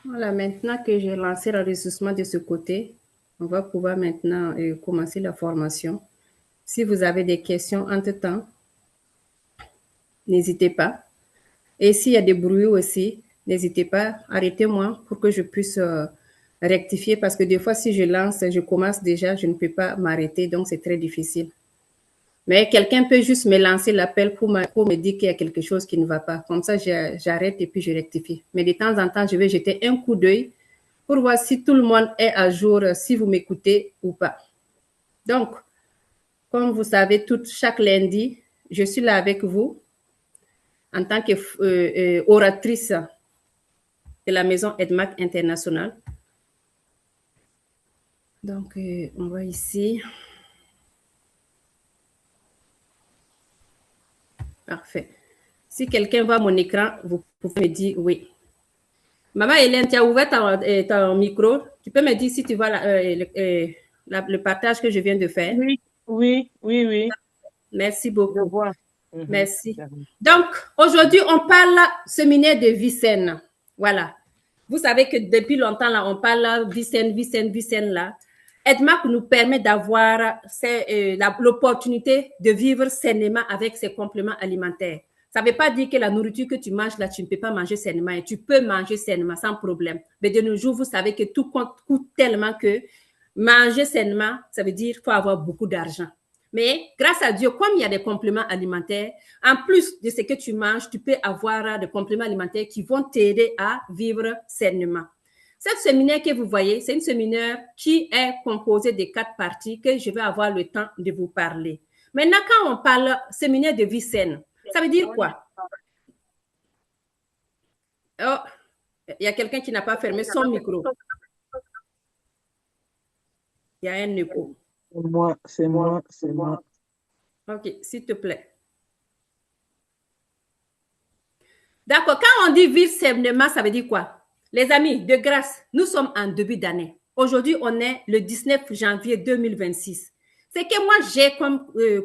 Voilà, maintenant que j'ai lancé l'enregistrement de ce côté, on va pouvoir maintenant commencer la formation. Si vous avez des questions entre-temps, n'hésitez pas. Et s'il y a des bruits aussi, n'hésitez pas, arrêtez-moi pour que je puisse rectifier parce que des fois, si je lance, je commence déjà, je ne peux pas m'arrêter, donc c'est très difficile. Mais quelqu'un peut juste me lancer l'appel pour me dire qu'il y a quelque chose qui ne va pas. Comme ça, j'arrête et puis je rectifie. Mais de temps en temps, je vais jeter un coup d'œil pour voir si tout le monde est à jour, si vous m'écoutez ou pas. Donc, comme vous savez, chaque lundi, je suis là avec vous en tant que oratrice de la maison EDMAC International. Donc, on va ici. Parfait. Si quelqu'un voit mon écran, vous pouvez me dire oui. Maman Hélène, tu as ouvert ton micro. Tu peux me dire si tu vois le partage que je viens de faire? Oui, oui, oui, oui. Merci Je beaucoup. vois. Merci. Donc, aujourd'hui, on parle séminaire de vie saine. Voilà. Vous savez que depuis longtemps, là, on parle vie saine, vie saine, vie saine, là. EDMAC nous permet d'avoir l'opportunité de vivre sainement avec ses compléments alimentaires. Ça ne veut pas dire que la nourriture que tu manges là, tu ne peux pas manger sainement. Et tu peux manger sainement sans problème. Mais de nos jours, vous savez que tout coûte tellement que manger sainement, ça veut dire qu'il faut avoir beaucoup d'argent. Mais grâce à Dieu, comme il y a des compléments alimentaires, en plus de ce que tu manges, tu peux avoir des compléments alimentaires qui vont t'aider à vivre sainement. Cette séminaire que vous voyez, c'est une séminaire qui est composée de 4 parties que je vais avoir le temps de vous parler. Maintenant, quand on parle séminaire de vie saine, ça veut dire quoi? Oh, il y a quelqu'un qui n'a pas fermé son micro. Il y a un écho. C'est moi, c'est moi, c'est moi. OK, s'il te plaît. D'accord, quand on dit vivre sainement, ça veut dire quoi? Les amis, de grâce, nous sommes en début d'année. Aujourd'hui, on est le 19 janvier 2026. C'est que moi, j'ai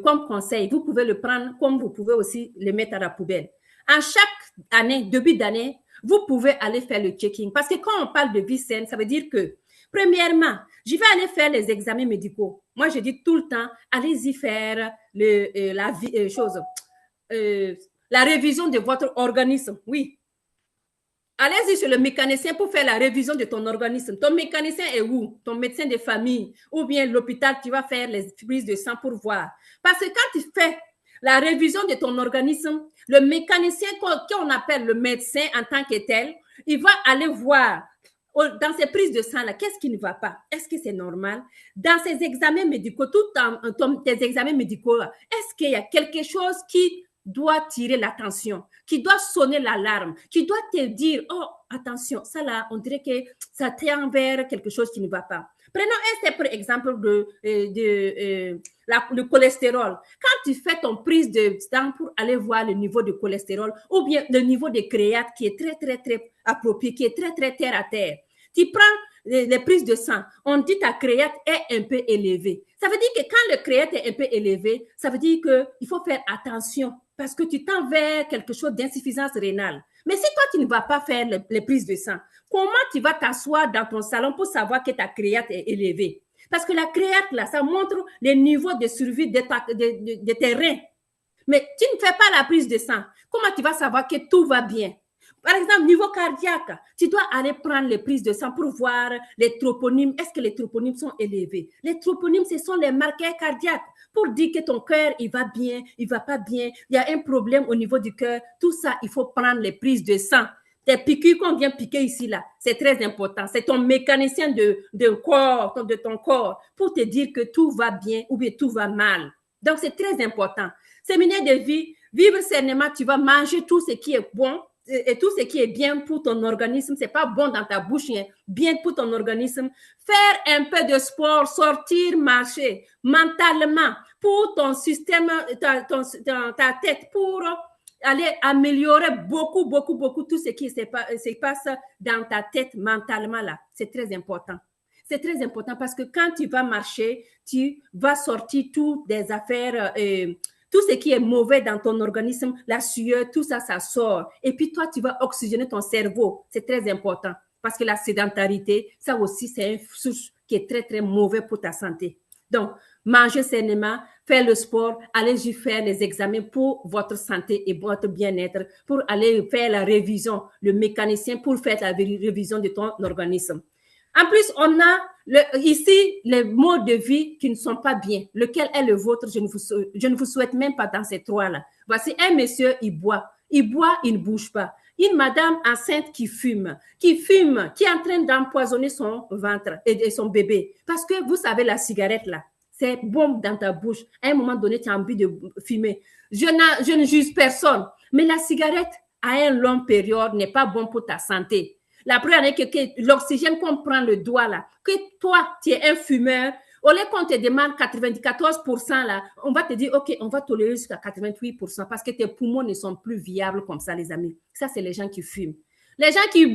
comme conseil, vous pouvez le prendre comme vous pouvez aussi le mettre à la poubelle. En chaque année, début d'année, vous pouvez aller faire le checking. Parce que quand on parle de vie saine, ça veut dire que, premièrement, je vais aller faire les examens médicaux. Moi, je dis tout le temps, allez-y faire la révision de votre organisme. Oui. Allez-y sur le mécanicien pour faire la révision de ton organisme. Ton mécanicien est où? Ton médecin de famille ou bien l'hôpital, tu vas faire les prises de sang pour voir. Parce que quand tu fais la révision de ton organisme, le mécanicien qu'on appelle le médecin en tant que tel, il va aller voir dans ces prises de sang là, qu'est-ce qui ne va pas? Est-ce que c'est normal? Dans ces examens médicaux, tes examens médicaux, est-ce qu'il y a quelque chose qui doit tirer l'attention, qui doit sonner l'alarme, qui doit te dire, oh, attention, ça là, on dirait que ça tient vers quelque chose qui ne va pas. Prenons un simple exemple le cholestérol. Quand tu fais ton prise de sang pour aller voir le niveau de cholestérol ou bien le niveau de créate qui est très, très, très approprié, qui est très, très terre à terre, tu prends les prises de sang, on dit ta créate est un peu élevée. Ça veut dire que quand le créate est un peu élevé, ça veut dire qu'il faut faire attention parce que tu tends vers quelque chose d'insuffisance rénale. Mais si toi, tu ne vas pas faire les prises de sang, comment tu vas t'asseoir dans ton salon pour savoir que ta créate est élevée? Parce que la créate, là, ça montre les niveaux de survie de tes reins. Mais tu ne fais pas la prise de sang. Comment tu vas savoir que tout va bien? Par exemple, niveau cardiaque, tu dois aller prendre les prises de sang pour voir les troponymes. Est-ce que les troponymes sont élevés? Les troponymes, ce sont les marqueurs cardiaques pour dire que ton cœur, il va bien, il va pas bien, il y a un problème au niveau du cœur. Tout ça, il faut prendre les prises de sang. Tes piqûres qu'on vient piquer ici, là, c'est très important. C'est ton mécanicien de ton corps pour te dire que tout va bien ou bien tout va mal. Donc, c'est très important. Séminaire de vie, vivre sainement, tu vas manger tout ce qui est bon et tout ce qui est bien pour ton organisme. C'est pas bon dans ta bouche, hein, bien pour ton organisme. Faire un peu de sport, sortir, marcher mentalement pour ton système, ta tête, pour aller améliorer beaucoup, beaucoup, beaucoup tout ce qui se passe dans ta tête mentalement là. C'est très important. C'est très important parce que quand tu vas marcher, tu vas sortir toutes des affaires, tout ce qui est mauvais dans ton organisme, la sueur, tout ça, ça sort. Et puis toi, tu vas oxygéner ton cerveau. C'est très important. Parce que la sédentarité, ça aussi, c'est une source qui est très, très mauvaise pour ta santé. Donc, mangez sainement, faire le sport, allez-y faire les examens pour votre santé et votre bien-être, pour aller faire la révision, le mécanicien pour faire la révision de ton organisme. En plus, on a ici les modes de vie qui ne sont pas bien. Lequel est le vôtre? Je ne vous souhaite même pas dans ces trois-là. Voici un monsieur, il boit, il ne bouge pas. Une madame enceinte qui fume, qui est en train d'empoisonner son ventre et son bébé. Parce que vous savez, la cigarette là, c'est bon dans ta bouche. À un moment donné, tu as envie de fumer. Je ne juge personne, mais la cigarette, à une longue période, n'est pas bon pour ta santé. La première année que l'oxygène qu'on prend le doigt là, que toi, tu es un fumeur, au lieu qu'on te demande 94% là, on va te dire, OK, on va tolérer jusqu'à 88% parce que tes poumons ne sont plus viables comme ça, les amis. Ça, c'est les gens qui fument. Les gens qui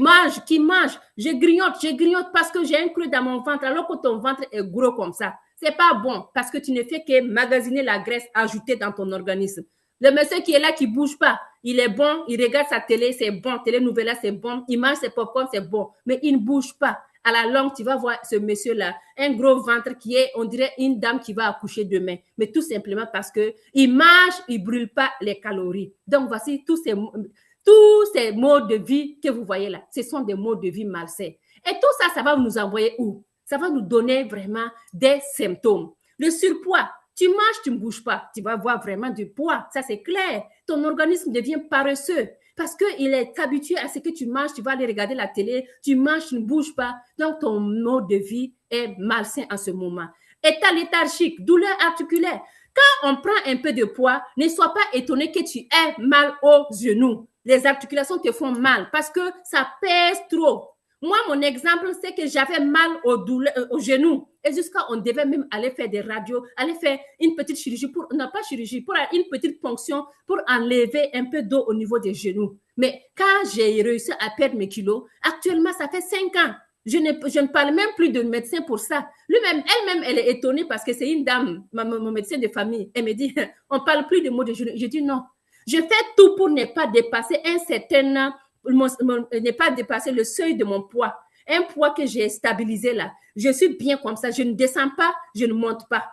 mangent, je grignote parce que j'ai un creux dans mon ventre alors que ton ventre est gros comme ça. C'est pas bon parce que tu ne fais que magasiner la graisse ajoutée dans ton organisme. Le monsieur qui est là, qui ne bouge pas, il est bon, il regarde sa télé, c'est bon, télé-nouvelle, c'est bon, il mange ses popcorn, c'est bon, mais il ne bouge pas. À la longue, tu vas voir ce monsieur-là, un gros ventre qui est, on dirait, une dame qui va accoucher demain, mais tout simplement parce qu'il mange, il ne brûle pas les calories. Donc, voici tous ces modes de vie que vous voyez là, ce sont des modes de vie malsains. Et tout ça, ça va nous envoyer où? Ça va nous donner vraiment des symptômes. Le surpoids, tu manges, tu ne bouges pas, tu vas avoir vraiment du poids, ça c'est clair. Ton organisme devient paresseux parce qu'il est habitué à ce que tu manges, tu vas aller regarder la télé, tu manges, tu ne bouges pas. Donc, ton mode de vie est malsain en ce moment. État léthargique, douleur articulaire. Quand on prend un peu de poids, ne sois pas étonné que tu aies mal aux genoux. Les articulations te font mal parce que ça pèse trop. Moi, mon exemple, c'est que j'avais mal aux genoux. Et jusqu'à, on devait même aller faire des radios, aller faire une petite chirurgie, pour une petite ponction pour enlever un peu d'eau au niveau des genoux. Mais quand j'ai réussi à perdre mes kilos, actuellement, ça fait 5 ans. Je ne parle même plus de médecin pour ça. Elle-même, elle est étonnée parce que c'est une dame, mon médecin de famille. Elle me dit, on ne parle plus de mots de genoux. Je dis non. Je fais tout pour ne pas dépasser ne pas dépasser le seuil de mon poids. Un poids que j'ai stabilisé là. Je suis bien comme ça. Je ne descends pas, je ne monte pas.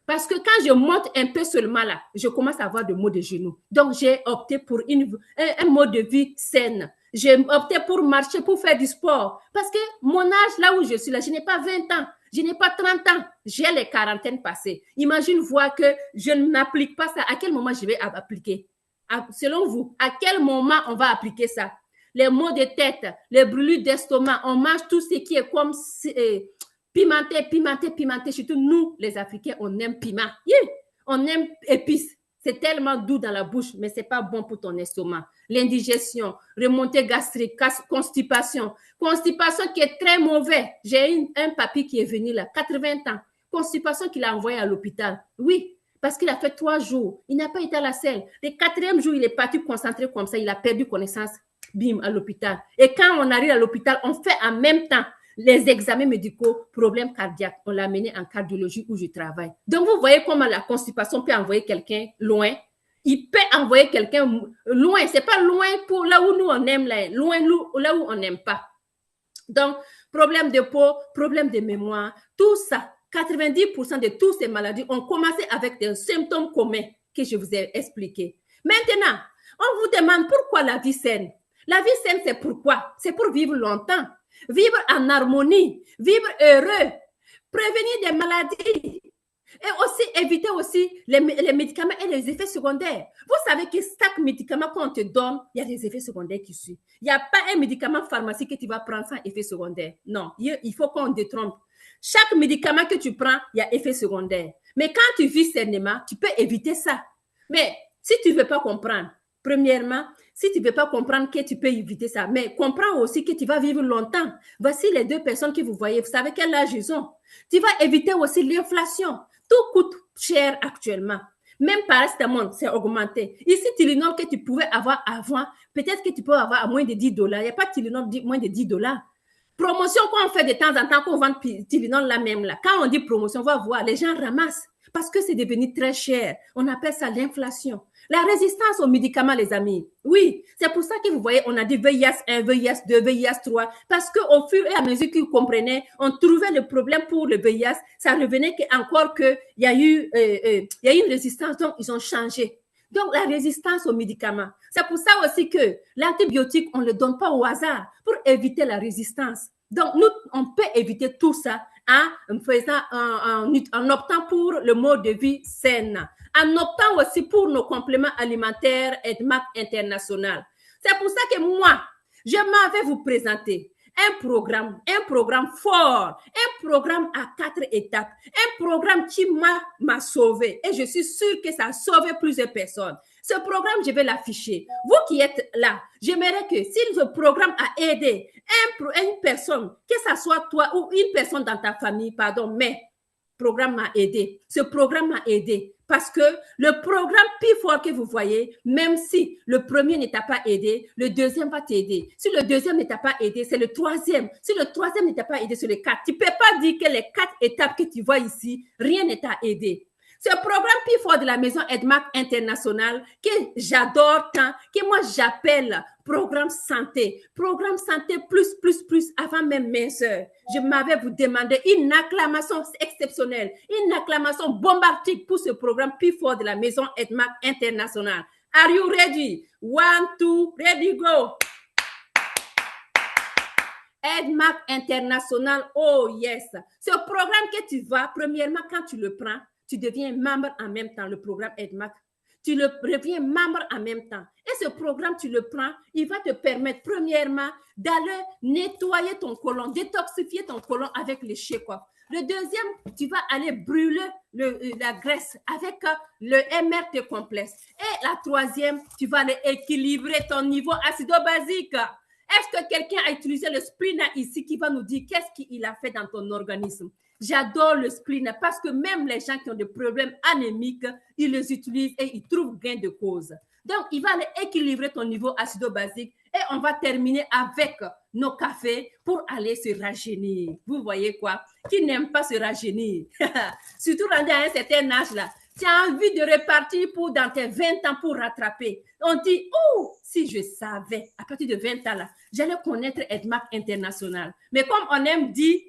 Parce que quand je monte un peu seulement là, je commence à avoir des maux de genoux. Donc, j'ai opté pour un mode de vie saine. J'ai opté pour marcher, pour faire du sport. Parce que mon âge, là où je suis là, je n'ai pas 20 ans. Je n'ai pas 30 ans. J'ai les quarantaines passées. Imagine voir que je n'applique pas ça. À quel moment je vais appliquer? Selon vous, à quel moment on va appliquer ça? Les maux de tête, les brûlures d'estomac, on mange tout ce qui est comme pimenté. Surtout nous, les Africains, on aime piment. Yeah! On aime épices. C'est tellement doux dans la bouche, mais ce n'est pas bon pour ton estomac. L'indigestion, remontée gastrique, constipation. Constipation qui est très mauvais. J'ai un papy qui est venu là, 80 ans. Constipation qu'il a envoyé à l'hôpital. Oui, parce qu'il a fait 3 jours. Il n'a pas été à la selle. Le 4e jour, il est parti concentré comme ça. Il a perdu connaissance. Bim, à l'hôpital. Et quand on arrive à l'hôpital, on fait en même temps les examens médicaux, problèmes cardiaques. On l'a amené en cardiologie où je travaille. Donc, vous voyez comment la constipation peut envoyer quelqu'un loin. Il peut envoyer quelqu'un loin. Ce n'est pas loin pour là où nous on aime, loin là où on n'aime pas. Donc, problème de peau, problème de mémoire, tout ça, 90% de toutes ces maladies ont commencé avec des symptômes communs que je vous ai expliqués. Maintenant, on vous demande pourquoi la vie saine. La vie saine, c'est pourquoi? C'est pour vivre longtemps, vivre en harmonie, vivre heureux, prévenir des maladies et aussi éviter aussi les médicaments et les effets secondaires. Vous savez que chaque médicament qu'on te donne, il y a des effets secondaires qui suivent. Il n'y a pas un médicament pharmaceutique que tu vas prendre sans effet secondaire. Non, il faut qu'on détrompe. Chaque médicament que tu prends, il y a effet secondaire. Mais quand tu vis sainement, tu peux éviter ça. Mais si tu ne veux pas comprendre, premièrement, si tu ne veux pas comprendre que tu peux éviter ça, mais comprends aussi que tu vas vivre longtemps. Voici les 2 personnes que vous voyez. Vous savez quel âge ils ont. Tu vas éviter aussi l'inflation. Tout coûte cher actuellement. Même paracétamol, c'est augmenté. Ici, Tylenol que tu pouvais avoir avant, peut-être que tu peux avoir à moins de $10. Il n'y a pas de Tylenol moins de $10. Promotion qu'on fait de temps en temps, qu'on vend Tylenol là même là. Quand on dit promotion, on va voir, les gens ramassent. parce que c'est devenu très cher. On appelle ça l'inflation. La résistance aux médicaments, les amis. Oui, c'est pour ça que vous voyez, on a dit VIH1, VIH2, VIH3, parce qu'au fur et à mesure qu'ils comprenaient, on trouvait le problème pour le VIH, ça revenait encore qu'il y a eu une résistance, donc ils ont changé. Donc, la résistance aux médicaments. C'est pour ça aussi que l'antibiotique, on ne le donne pas au hasard pour éviter la résistance. Donc, nous, on peut éviter tout ça en optant pour le mode de vie sain, en optant aussi pour nos compléments alimentaires EDMAC International. C'est pour ça que moi, je m'en vais vous présenter un programme fort, un programme à 4 étapes, un programme qui m'a sauvé. Et je suis sûre que ça a sauvé plusieurs personnes. Ce programme, je vais l'afficher. Vous qui êtes là, j'aimerais que si ce programme a aidé une personne, que ce soit toi ou une personne dans ta famille, mais le programme m'a aidé. Ce programme m'a aidé. Parce que le programme plus fort que vous voyez, même si le premier ne t'a pas aidé, le deuxième va t'aider. Si le deuxième ne t'a pas aidé, c'est le troisième. Si le troisième ne t'a pas aidé, c'est le 4. Tu ne peux pas dire que les 4 étapes que tu vois ici, rien ne t'a aidé. Ce programme plus fort de la maison EDMAC International que j'adore tant, que moi j'appelle programme santé plus avant même mes soeurs. Je m'avais vous demandé une acclamation exceptionnelle, une acclamation bombardique pour ce programme plus fort de la maison EDMAC International. Are you ready? 1, 2, ready, go! EDMAC International, oh yes! Ce programme que tu vas, premièrement, quand tu le prends, tu deviens membre en même temps, le programme EDMAC. Tu le deviens membre en même temps. Et ce programme, tu le prends, il va te permettre, premièrement, d'aller nettoyer ton côlon, détoxifier ton côlon avec le Shekoff. Le deuxième, tu vas aller brûler la graisse avec le MRT complexe. Et la troisième, tu vas aller équilibrer ton niveau acido-basique. Est-ce que quelqu'un a utilisé le spleen ici qui va nous dire qu'est-ce qu'il a fait dans ton organisme? J'adore le spleen parce que même les gens qui ont des problèmes anémiques, ils les utilisent et ils trouvent gain de cause. Donc, il va aller équilibrer ton niveau acido-basique et on va terminer avec nos cafés pour aller se rajeunir. Vous voyez quoi? Qui n'aime pas se rajeunir? Surtout rendu à un certain âge là. Tu as envie de repartir dans tes 20 ans pour rattraper. On dit, oh, si je savais, à partir de 20 ans là, j'allais connaître EDMAC International. Mais comme on aime dire,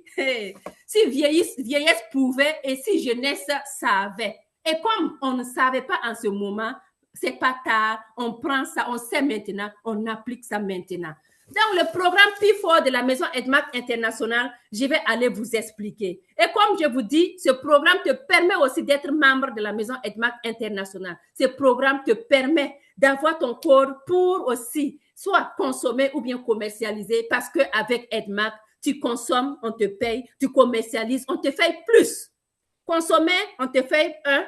si vieillesse pouvait et si jeunesse savait. Et comme on ne savait pas en ce moment, c'est pas tard, on prend ça, on sait maintenant, on applique ça maintenant. Donc, le programme plus fort de la maison EDMAC International, je vais aller vous expliquer. Et comme je vous dis, ce programme te permet aussi d'être membre de la maison EDMAC International. Ce programme te permet d'avoir ton corps pour aussi soit consommer ou bien commercialiser parce qu'avec EDMAC, tu consommes, on te paye, tu commercialises, on te fait plus. Consommer, on te fait 1.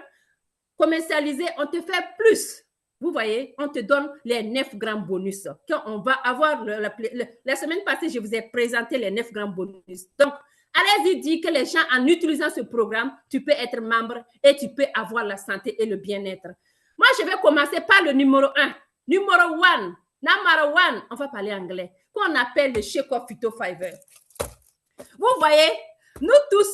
Commercialiser, on te fait plus. Vous voyez, on te donne les 9 grammes bonus. Quand on va avoir la semaine passée, je vous ai présenté les 9 grammes bonus. Donc, allez-y dire que les gens, en utilisant ce programme, tu peux être membre et tu peux avoir la santé et le bien-être. Moi, je vais commencer par le numéro 1. Numéro 1. Number 1. On va parler anglais. Qu'on appelle le Shekoff Phytofiber. Vous voyez, nous tous,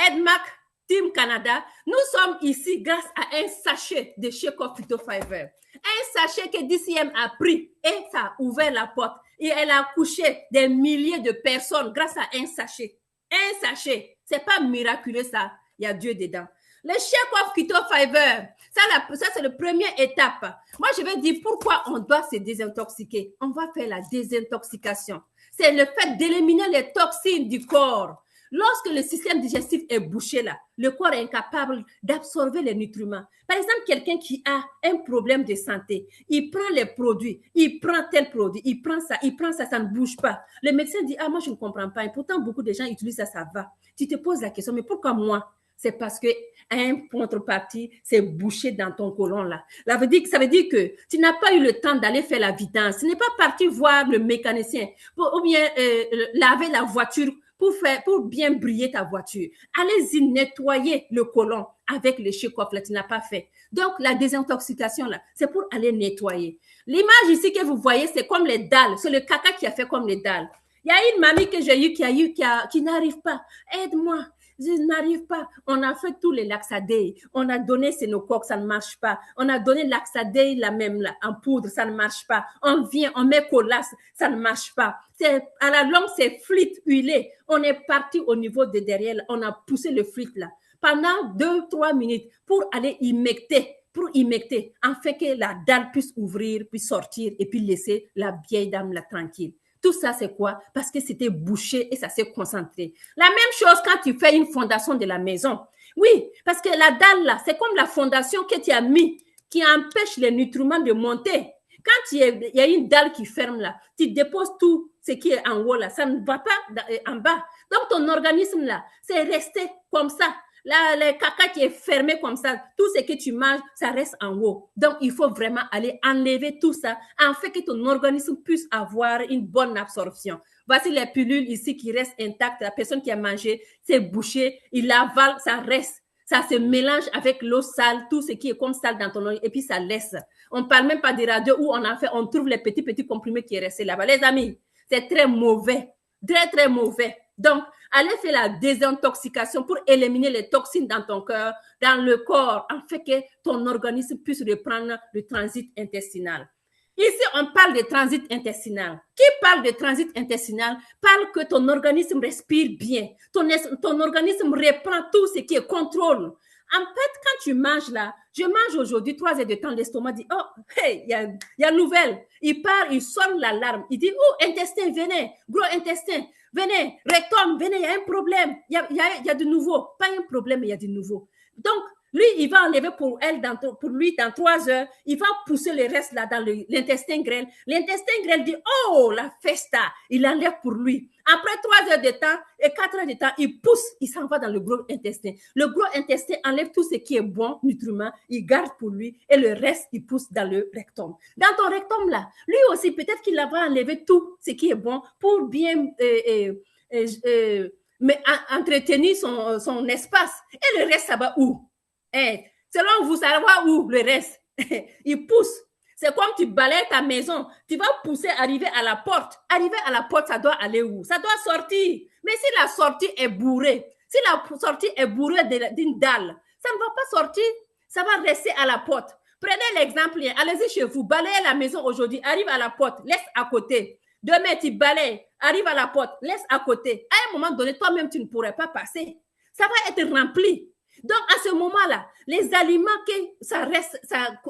EDMAC, Team Canada, nous sommes ici grâce à un sachet de Shekoff Phytofiber. Un sachet que DCM a pris et ça a ouvert la porte. Et elle a accouché des milliers de personnes grâce à un sachet. Un sachet. C'est pas miraculeux ça. Il y a Dieu dedans. Le Shekoff Phytofiber, ça c'est la première étape. Moi, je vais dire pourquoi on doit se désintoxiquer. On va faire la désintoxication. C'est le fait d'éliminer les toxines du corps. Lorsque le système digestif est bouché là, le corps est incapable d'absorber les nutriments. Par exemple, quelqu'un qui a un problème de santé, il prend les produits, il prend tel produit, il prend ça, ça ne bouge pas. Le médecin dit, ah, moi je ne comprends pas. Et pourtant, beaucoup de gens utilisent ça, ça va. Tu te poses la question, mais pourquoi moi? C'est parce que un contrepartie, c'est bouché dans ton côlon là. Ça veut dire que tu n'as pas eu le temps d'aller faire la vidange. Tu n'es pas parti voir le mécanicien ou bien laver la voiture pour bien briller ta voiture. Allez-y nettoyer le côlon avec le Shekoff là, tu n'as pas fait. Donc, la désintoxication là, c'est pour aller nettoyer. L'image ici que vous voyez, c'est comme les dalles. C'est le caca qui a fait comme les dalles. Il y a une mamie que j'ai eue qui n'arrive pas. Aide-moi. Je n'arrive pas. On a fait tous les Laxadé. On a donné Sénocoque, ça ne marche pas. On a donné Laxadé, la même là, en poudre, ça ne marche pas. On vient, on met Colas, ça ne marche pas. À la longue, c'est fluide, huilé. On est parti au niveau de derrière. On a poussé le fluide là pendant 2-3 minutes pour aller humecter, afin que la dalle puisse ouvrir, puis sortir et puis laisser la vieille dame là tranquille. Tout ça, c'est quoi? Parce que c'était bouché et ça s'est concentré. La même chose quand tu fais une fondation de la maison. Oui, parce que la dalle là, c'est comme la fondation que tu as mis qui empêche les nutriments de monter. Quand il y a une dalle qui ferme là, tu déposes tout ce qui est en haut là, ça ne va pas en bas. Donc ton organisme là, c'est resté comme ça. Là, le caca qui est fermé comme ça, tout ce que tu manges, ça reste en haut. Donc, il faut vraiment aller enlever tout ça, afin que ton organisme puisse avoir une bonne absorption. Voici les pilules ici qui restent intactes. La personne qui a mangé, c'est bouché, il avale, ça reste. Ça se mélange avec l'eau sale, tout ce qui est comme sale dans ton organisme, et puis ça laisse. On ne parle même pas des radios où on trouve les petits comprimés qui restent là-bas. Les amis, c'est très mauvais. Très, très mauvais. Donc, allez faire la désintoxication pour éliminer les toxines dans ton cœur, dans le corps, afin que ton organisme puisse reprendre le transit intestinal. Ici, on parle de transit intestinal. Qui parle de transit intestinal parle que ton organisme respire bien. Ton organisme reprend tout ce qui est contrôle. En fait, quand tu manges là, je mange aujourd'hui 3 heures de temps, l'estomac dit, oh, hey, il y a nouvelle. Il part, il sonne l'alarme. Il dit, oh, intestin, venez, gros intestin, venez, rectum, venez, il y a un problème. Il y a de nouveau. Pas un problème, mais il y a de nouveau. Donc, lui, il va enlever pour lui, dans 3 heures, il va pousser le reste là dans l'intestin grêle. L'intestin grêle dit, oh, la festa, il enlève pour lui. Après 3 heures de temps et 4 heures de temps, il pousse, il s'en va dans le gros intestin. Le gros intestin enlève tout ce qui est bon, nutriments, il garde pour lui et le reste, il pousse dans le rectum. Dans ton rectum là, lui aussi, peut-être qu'il va enlever tout ce qui est bon pour bien mais entretenir son espace. Et le reste, ça va où? Selon vous, ça va où le reste? Il pousse. C'est comme tu balayes ta maison. Tu vas pousser, arriver à la porte. Arriver à la porte, ça doit aller où? Ça doit sortir. Mais si la sortie est bourrée, si la sortie est bourrée d'une dalle, ça ne va pas sortir. Ça va rester à la porte. Prenez l'exemple. Allez-y chez vous. Balayez la maison aujourd'hui. Arrive à la porte. Laisse à côté. Demain, tu balayes. Arrive à la porte. Laisse à côté. À un moment donné, toi-même, tu ne pourrais pas passer. Ça va être rempli. Donc, à ce moment-là, les aliments que ça reste,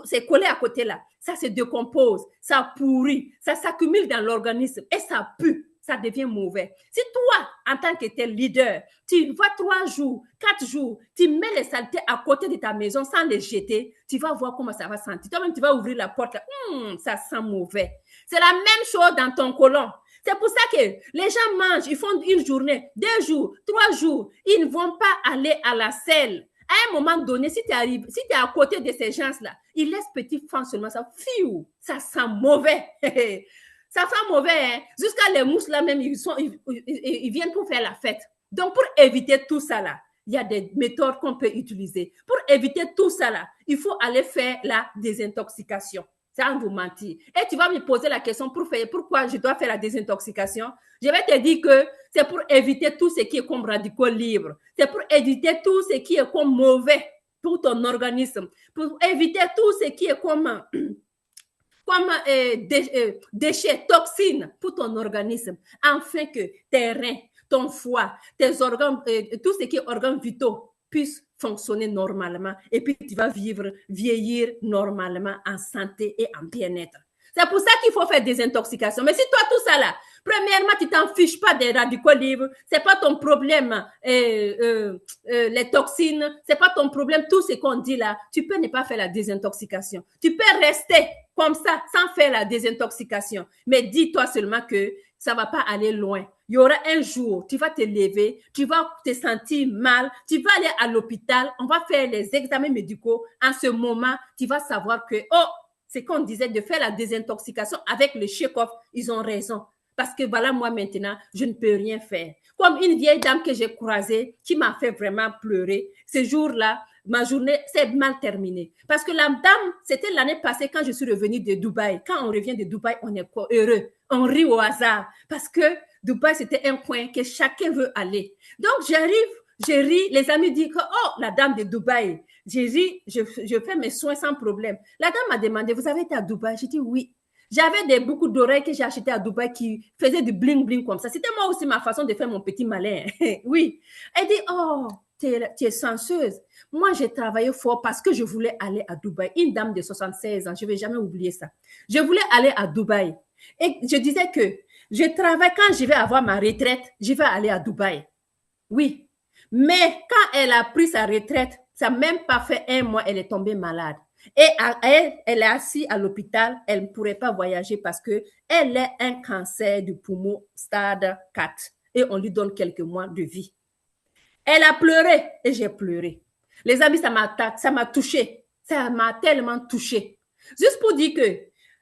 c'est collé à côté là, ça se décompose, ça pourrit, ça s'accumule dans l'organisme et ça pue, ça devient mauvais. Si toi, en tant que tel leader, tu vas 3 jours, 4 jours, tu mets les saletés à côté de ta maison sans les jeter, tu vas voir comment ça va sentir. Toi-même, tu vas ouvrir la porte là, ça sent mauvais. C'est la même chose dans ton côlon. C'est pour ça que les gens mangent, ils font une journée, 2 jours, 3 jours, ils ne vont pas aller à la selle. À un moment donné, si tu es à côté de ces gens-là, ils laissent petit fan seulement, ça sent mauvais. Ça sent mauvais, hein? Jusqu'à les mousses là même, ils viennent pour faire la fête. Donc, pour éviter tout ça là, il y a des méthodes qu'on peut utiliser. Pour éviter tout ça là, il faut aller faire la désintoxication. Sans vous mentir. Et tu vas me poser la question pourquoi je dois faire la désintoxication. Je vais te dire que c'est pour éviter tout ce qui est comme radicaux libres. C'est pour éviter tout ce qui est comme mauvais pour ton organisme. Pour éviter tout ce qui est comme déchets, toxines pour ton organisme. Afin que tes reins, ton foie, tes organes, tout ce qui est organes vitaux puissent fonctionner normalement et puis tu vas vieillir normalement en santé et en bien-être. C'est pour ça qu'il faut faire des intoxications. Mais si toi, tout ça là, premièrement, tu t'en fiches pas des radicaux libres, c'est pas ton problème, les toxines, c'est pas ton problème, tout ce qu'on dit là, tu peux ne pas faire la désintoxication. Tu peux rester comme ça, sans faire la désintoxication. Mais dis-toi seulement que ça va pas aller loin. Il y aura un jour, tu vas te lever, tu vas te sentir mal, tu vas aller à l'hôpital, on va faire les examens médicaux. En ce moment, tu vas savoir que, c'est qu'on disait de faire la désintoxication avec le Chekhov, ils ont raison. Parce que voilà, moi maintenant, je ne peux rien faire. Comme une vieille dame que j'ai croisée, qui m'a fait vraiment pleurer, ce jour-là, ma journée s'est mal terminée. Parce que la dame, c'était l'année passée quand je suis revenue de Dubaï. Quand on revient de Dubaï, on est heureux. On rit au hasard. Parce que Dubaï, c'était un coin que chacun veut aller. Donc, j'arrive Je ris, les amis disent que, oh, la dame de Dubaï. Je ris, je fais mes soins sans problème. La dame m'a demandé, vous avez été à Dubaï? J'ai dit oui. J'avais beaucoup d'oreilles que j'ai achetées à Dubaï qui faisaient du bling-bling comme ça. C'était moi aussi ma façon de faire mon petit malin. Oui. Elle dit, oh, tu es sensueuse. Moi, j'ai travaillé fort parce que je voulais aller à Dubaï. Une dame de 76 ans, je ne vais jamais oublier ça. Je voulais aller à Dubaï. Et je disais que je travaille, quand je vais avoir ma retraite, je vais aller à Dubaï. Oui. Mais quand elle a pris sa retraite, ça n'a même pas fait 1 mois, elle est tombée malade. Et elle est assise à l'hôpital, elle ne pourrait pas voyager parce qu'elle a un cancer du poumon stade 4 et on lui donne quelques mois de vie. Elle a pleuré et j'ai pleuré. Les amis, ça m'a touché. Ça m'a tellement touché. Juste pour dire que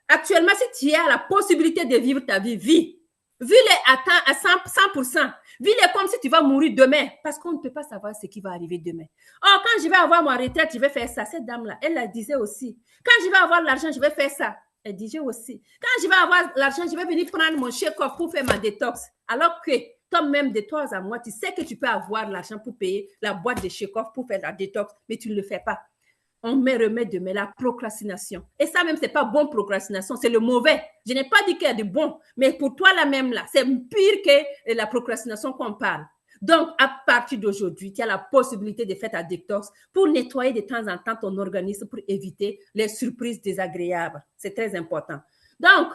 actuellement, si tu as la possibilité de vivre ta vie, vis. Vis-les à 100%. Vis-les comme si tu vas mourir demain. Parce qu'on ne peut pas savoir ce qui va arriver demain. Oh, quand je vais avoir ma retraite, je vais faire ça. Cette dame-là, elle la disait aussi. Quand je vais avoir l'argent, je vais faire ça. Elle disait aussi. Quand je vais avoir l'argent, je vais venir prendre mon chèque pour faire ma détox. Alors que toi-même, de toi à moi, tu sais que tu peux avoir l'argent pour payer la boîte de Chekhov pour faire la détox, mais tu ne le fais pas. On remet demain la procrastination. Et ça même, ce n'est pas bon procrastination, c'est le mauvais. Je n'ai pas dit qu'il y a de bon, mais pour toi là même, là, c'est pire que la procrastination qu'on parle. Donc, à partir d'aujourd'hui, tu as la possibilité de faire ta détox pour nettoyer de temps en temps ton organisme pour éviter les surprises désagréables. C'est très important. Donc,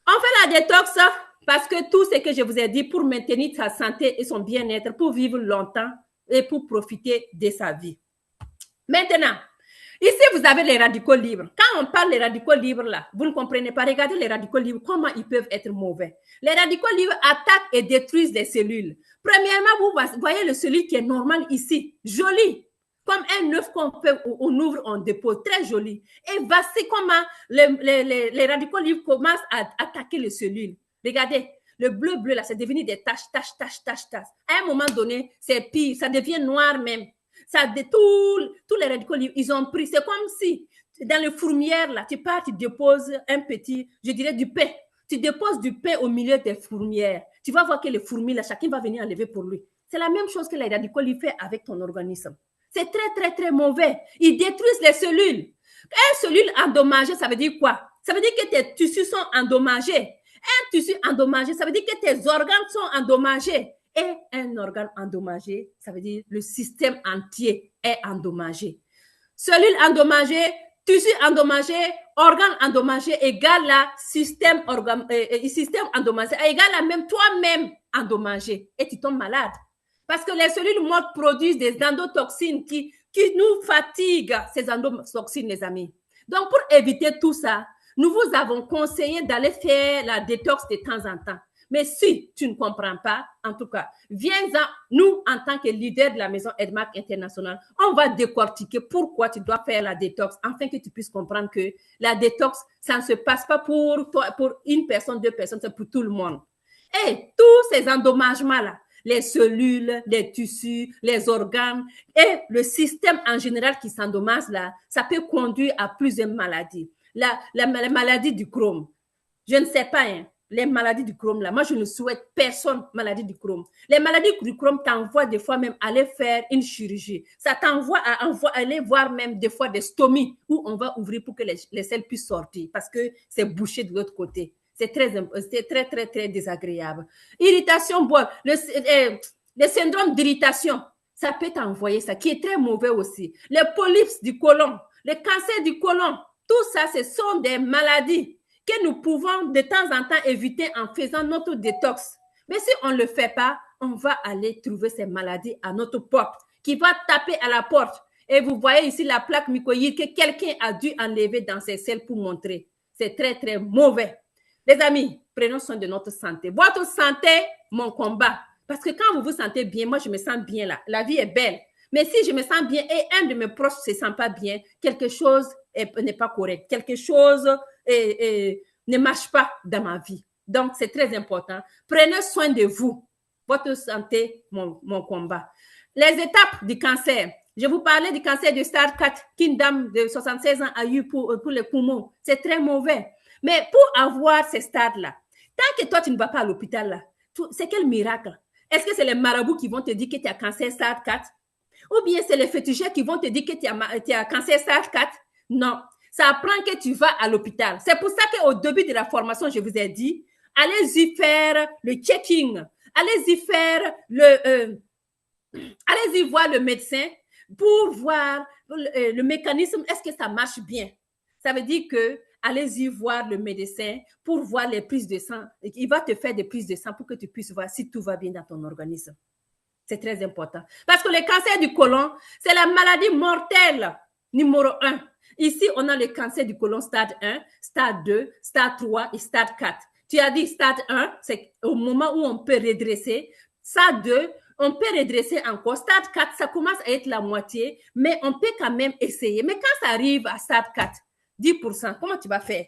on fait la détox parce que tout ce que je vous ai dit pour maintenir sa santé et son bien-être, pour vivre longtemps et pour profiter de sa vie. Maintenant, ici, vous avez les radicaux libres. Quand on parle des radicaux libres, là, vous ne comprenez pas. Regardez les radicaux libres, comment ils peuvent être mauvais. Les radicaux libres attaquent et détruisent les cellules. Premièrement, vous voyez le cellule qui est normal ici, joli, comme un œuf qu'on ouvre, on dépose, très joli. Et voici comment les radicaux libres commencent à attaquer les cellules. Regardez, le bleu, là, c'est devenu des taches. À un moment donné, c'est pire, ça devient noir même. Ça, tous les radicaux libres, ils ont pris. C'est comme si, dans les fourmières, là, tu pars, tu déposes un petit, je dirais du pain. Tu déposes du pain au milieu des fourmières. Tu vas voir que les fourmis, là, chacun va venir enlever pour lui. C'est la même chose que les radicaux libres font avec ton organisme. C'est très mauvais. Ils détruisent les cellules. Une cellule endommagée, ça veut dire quoi? Ça veut dire que tes tissus sont endommagés. Un tissu endommagé, ça veut dire que tes organes sont endommagés. Et un organe endommagé, ça veut dire le système entier est endommagé. Cellule endommagée, tissu endommagé, organe endommagé égale à système endommagé, égale à même toi-même endommagé. Et tu tombes malade. Parce que les cellules mortes produisent des endotoxines qui nous fatiguent, ces endotoxines, les amis. Donc, pour éviter tout ça, nous vous avons conseillé d'aller faire la détox de temps en temps. Mais si tu ne comprends pas, en tout cas, viens-en, nous, en tant que leader de la maison Edmark International, on va décortiquer pourquoi tu dois faire la détox, afin que tu puisses comprendre que la détox, ça ne se passe pas pour toi, pour une personne, 2 personnes, c'est pour tout le monde. Et tous ces endommagements-là, les cellules, les tissus, les organes et le système en général qui s'endommage là, ça peut conduire à plusieurs maladies. La maladie du Crohn, je ne sais pas, hein. Les maladies du Crohn, là, moi, je ne souhaite personne maladie du Crohn. Les maladies du Crohn t'envoient des fois même aller faire une chirurgie. Ça t'envoie à aller voir même des fois des stomies où on va ouvrir pour que les selles puissent sortir parce que c'est bouché de l'autre côté. C'est très désagréable. Irritation, le syndrome d'irritation, ça peut t'envoyer ça, qui est très mauvais aussi. Les polypes du côlon, le cancer du côlon, tout ça, ce sont des maladies que nous pouvons de temps en temps éviter en faisant notre détox. Mais si on ne le fait pas, on va aller trouver ces maladies à notre porte, qui va taper à la porte. Et vous voyez ici la plaque mycoïde que quelqu'un a dû enlever dans ses selles pour montrer. C'est très mauvais. Les amis, prenons soin de notre santé. Votre santé, mon combat. Parce que quand vous vous sentez bien, moi je me sens bien là. La vie est belle. Mais si je me sens bien et un de mes proches ne se sent pas bien, quelque chose n'est pas correct. Quelque chose ne marche pas dans ma vie. Donc, c'est très important. Prenez soin de vous. Votre santé, mon combat. Les étapes du cancer. Je vous parlais du cancer de stade 4 qu'une dame de 76 ans a eu pour les poumons. C'est très mauvais. Mais pour avoir ces stades-là, tant que toi, tu ne vas pas à l'hôpital, là, c'est quel miracle. Est-ce que c'est les marabouts qui vont te dire que tu as cancer stade 4? Ou bien c'est les féticheurs qui vont te dire que tu as cancer stade 4? Non. Ça apprend que tu vas à l'hôpital. C'est pour ça qu'au début de la formation, je vous ai dit, allez-y faire le checking. Allez-y faire allez-y voir le médecin pour voir le mécanisme, est-ce que ça marche bien? Ça veut dire que allez-y voir le médecin pour voir les prises de sang. Il va te faire des prises de sang pour que tu puisses voir si tout va bien dans ton organisme. C'est très important. Parce que le cancer du côlon, c'est la maladie mortelle numéro 1. Ici, on a le cancer du côlon stade 1, stade 2, stade 3 et stade 4. Tu as dit stade 1, c'est au moment où on peut redresser. Stade 2, on peut redresser encore. Stade 4, ça commence à être la moitié, mais on peut quand même essayer. Mais quand ça arrive à stade 4, 10%, comment tu vas faire?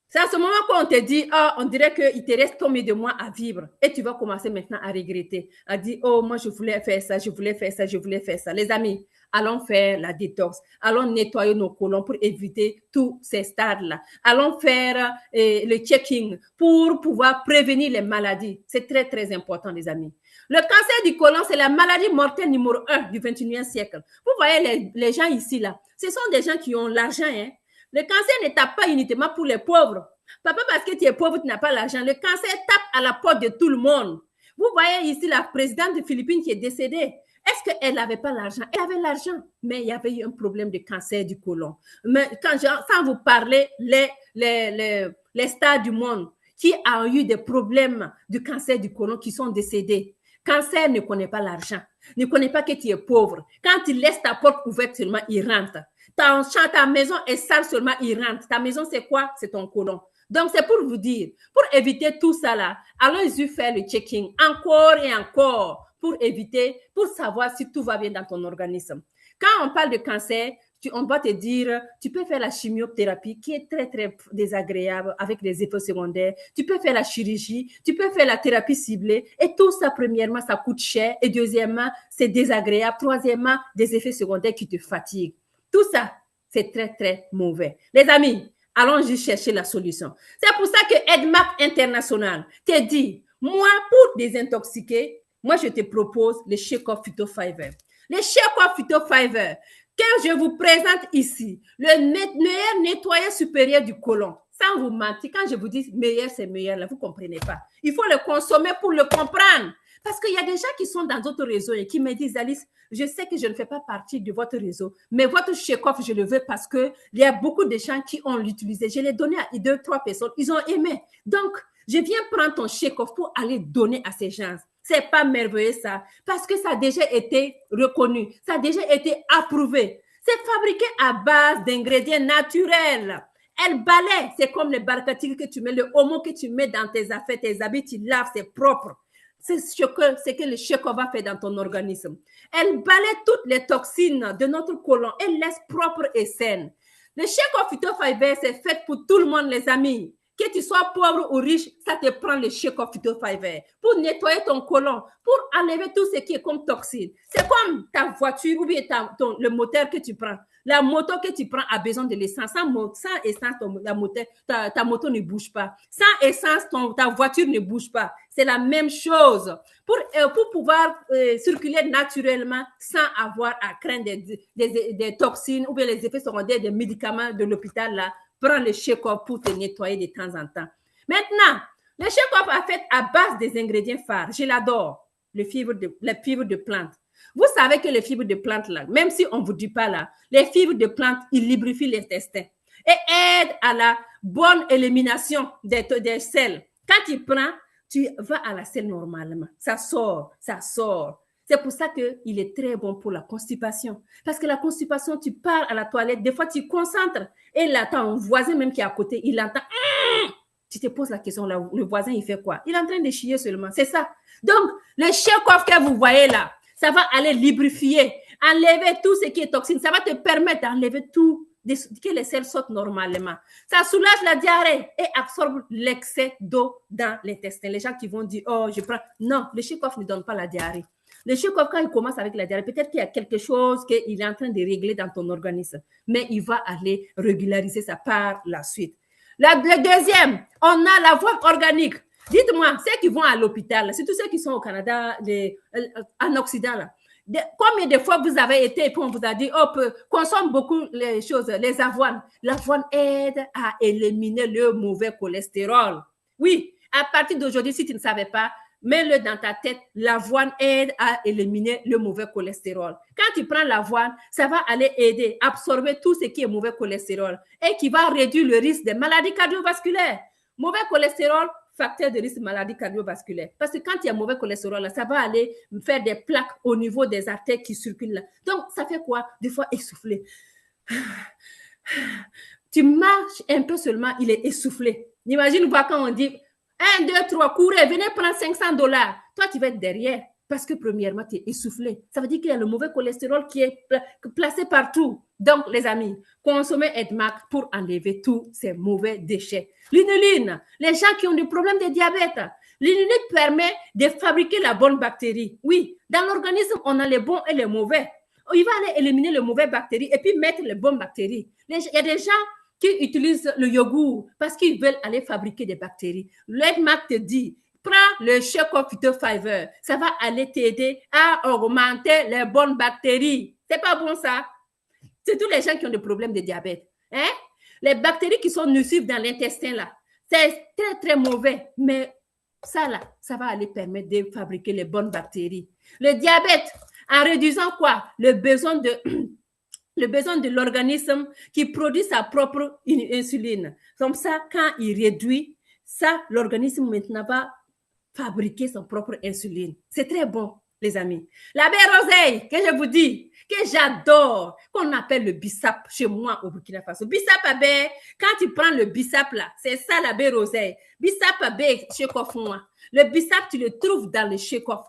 C'est à ce moment qu'on te dit, oh, on dirait qu'il te reste combien de mois à vivre. Et tu vas commencer maintenant à regretter, à dire, oh, moi, je voulais faire ça, je voulais faire ça, je voulais faire ça. Les amis, allons faire la détox. Allons nettoyer nos côlons pour éviter tous ces stades-là. Allons faire le checking pour pouvoir prévenir les maladies. C'est très, très important, les amis. Le cancer du côlon, c'est la maladie mortelle numéro 1 du 21e siècle. Vous voyez les gens ici, là. Ce sont des gens qui ont l'argent, hein. Le cancer ne tape pas uniquement pour les pauvres. Papa, parce que tu es pauvre, tu n'as pas l'argent. Le cancer tape à la porte de tout le monde. Vous voyez ici la présidente des Philippines qui est décédée. Est-ce qu'elle n'avait pas l'argent? Elle avait l'argent, mais il y avait eu un problème de cancer du côlon. Mais sans vous parler, les stars du monde qui ont eu des problèmes de cancer du côlon qui sont décédés. Cancer ne connaît pas l'argent, ne connaît pas que tu es pauvre. Quand tu laisses ta porte ouverte seulement, il rentre. Ta maison est sale seulement, il rentre. Ta maison, c'est quoi? C'est ton côlon. Donc, c'est pour vous dire, pour éviter tout ça là, allons-y faire le checking encore et encore pour éviter, pour savoir si tout va bien dans ton organisme. Quand on parle de cancer, on va te dire, tu peux faire la chimiothérapie qui est très, très désagréable avec des effets secondaires. Tu peux faire la chirurgie, tu peux faire la thérapie ciblée. Et tout ça, premièrement, ça coûte cher. Et deuxièmement, c'est désagréable. Troisièmement, des effets secondaires qui te fatiguent. Tout ça, c'est très, très mauvais. Les amis, allons-y chercher la solution. C'est pour ça que EDMAC International te dit, moi, pour désintoxiquer, moi, je te propose le Shake-Off Phyto Fiber. Le Shake-Off Phyto Fiber, que je vous présente ici, le meilleur nettoyeur supérieur du côlon. Sans vous mentir, quand je vous dis meilleur, c'est meilleur, là, vous ne comprenez pas. Il faut le consommer pour le comprendre. Parce qu'il y a des gens qui sont dans d'autres réseaux et qui me disent, Alice, je sais que je ne fais pas partie de votre réseau, mais votre Shake-Off, je le veux parce qu'il y a beaucoup de gens qui ont l'utilisé. Je l'ai donné à 2, 3 personnes, ils ont aimé. Donc, je viens prendre ton Shake-Off pour aller donner à ces gens. C'est pas merveilleux ça, parce que ça a déjà été reconnu, ça a déjà été approuvé. C'est fabriqué à base d'ingrédients naturels. Elle balaie, c'est comme le barcatique que tu mets, le homo que tu mets dans tes affaires, tes habits, tu laves, c'est propre. C'est ce que le Shake-Off va faire dans ton organisme. Elle balaie toutes les toxines de notre côlon et laisse propre et saine. Le Shake-Off Phyto Fiber, c'est fait pour tout le monde, les amis. Que tu sois pauvre ou riche, ça te prend le Shake-Off Phyto Fiber pour nettoyer ton côlon, pour enlever tout ce qui est comme toxine. C'est comme ta voiture ou bien le moteur que tu prends. La moto que tu prends a besoin de l'essence. Sans essence, ta moto ne bouge pas. Sans essence, ta voiture ne bouge pas. C'est la même chose. Pour pouvoir circuler naturellement sans avoir à craindre des toxines ou bien les effets secondaires des médicaments de l'hôpital, là, prends le Shake-Off pour te nettoyer de temps en temps. Maintenant, le Shake-Off est fait à base des ingrédients phares. Je l'adore, les fibres de plantes. Vous savez que les fibres de plantes, là, même si on ne vous dit pas là, les fibres de plantes, ils lubrifient l'intestin et aident à la bonne élimination des selles. Quand tu prends, tu vas à la selle normalement. Ça sort, ça sort. C'est pour ça qu'il est très bon pour la constipation. Parce que la constipation, tu pars à la toilette, des fois tu concentres et là, tu as un voisin même qui est à côté, il entend. Tu te poses la question, là, le voisin, il fait quoi? Il est en train de chier seulement, c'est ça. Donc, le Shake-Off que vous voyez là, ça va aller lubrifier, enlever tout ce qui est toxine. Ça va te permettre d'enlever tout, que les selles sortent normalement. Ça soulage la diarrhée et absorbe l'excès d'eau dans l'intestin. Les gens qui vont dire, oh, je prends. Non, le Shake-Off ne donne pas la diarrhée. Le Shake-Off, quand il commence avec la diarrhée, peut-être qu'il y a quelque chose qu'il est en train de régler dans ton organisme, mais il va aller régulariser ça par la suite. Le deuxième, on a la voie organique. Dites-moi, ceux qui vont à l'hôpital, surtout ceux qui sont au Canada, en Occident, là, combien de fois vous avez été et puis on vous a dit, oh, consomme beaucoup les choses, les avoines. L'avoine aide à éliminer le mauvais cholestérol. Oui, à partir d'aujourd'hui, si tu ne savais pas, mets-le dans ta tête, l'avoine aide à éliminer le mauvais cholestérol. Quand tu prends l'avoine, ça va aller aider à absorber tout ce qui est mauvais cholestérol et qui va réduire le risque des maladies cardiovasculaires. Mauvais cholestérol, facteur de risque de maladie cardiovasculaire. Parce que quand il y a mauvais cholestérol, là, ça va aller faire des plaques au niveau des artères qui circulent là. Donc, ça fait quoi? Des fois, essoufflé. Tu marches un peu seulement, il est essoufflé. Imagine voir quand on dit 1, 2, 3, courez, venez prendre $500. Toi, tu vas être derrière. Parce que premièrement, tu es essoufflé. Ça veut dire qu'il y a le mauvais cholestérol qui est placé partout. Donc, les amis, consommez Edmac pour enlever tous ces mauvais déchets. L'inuline, les gens qui ont des problèmes de diabète, l'inuline permet de fabriquer la bonne bactérie. Oui, dans l'organisme, on a les bons et les mauvais. Il va aller éliminer les mauvaises bactéries et puis mettre les bonnes bactéries. Il y a des gens qui utilisent le yogourt parce qu'ils veulent aller fabriquer des bactéries. L'Edmac te dit, prends le Shake-Off Phytofiber. Ça va aller t'aider à augmenter les bonnes bactéries. C'est pas bon ça? C'est tous les gens qui ont des problèmes de diabète. Hein? Les bactéries qui sont nocives dans l'intestin, là, c'est très, très mauvais. Mais ça, là, ça va aller permettre de fabriquer les bonnes bactéries. Le diabète, en réduisant quoi? Le besoin de l'organisme qui produit sa propre insuline. Comme ça, quand il réduit, ça, l'organisme maintenant va fabriquer son propre insuline. C'est très bon, les amis. La baie roseille, que je vous dis, que j'adore, qu'on appelle le bissap chez moi au Burkina Faso. Bissap à baie, quand tu prends le bissap là, c'est ça la baie roseille. Bissap à baie, Shake-Off moi. Le bissap, tu le trouves dans le Shake-Off.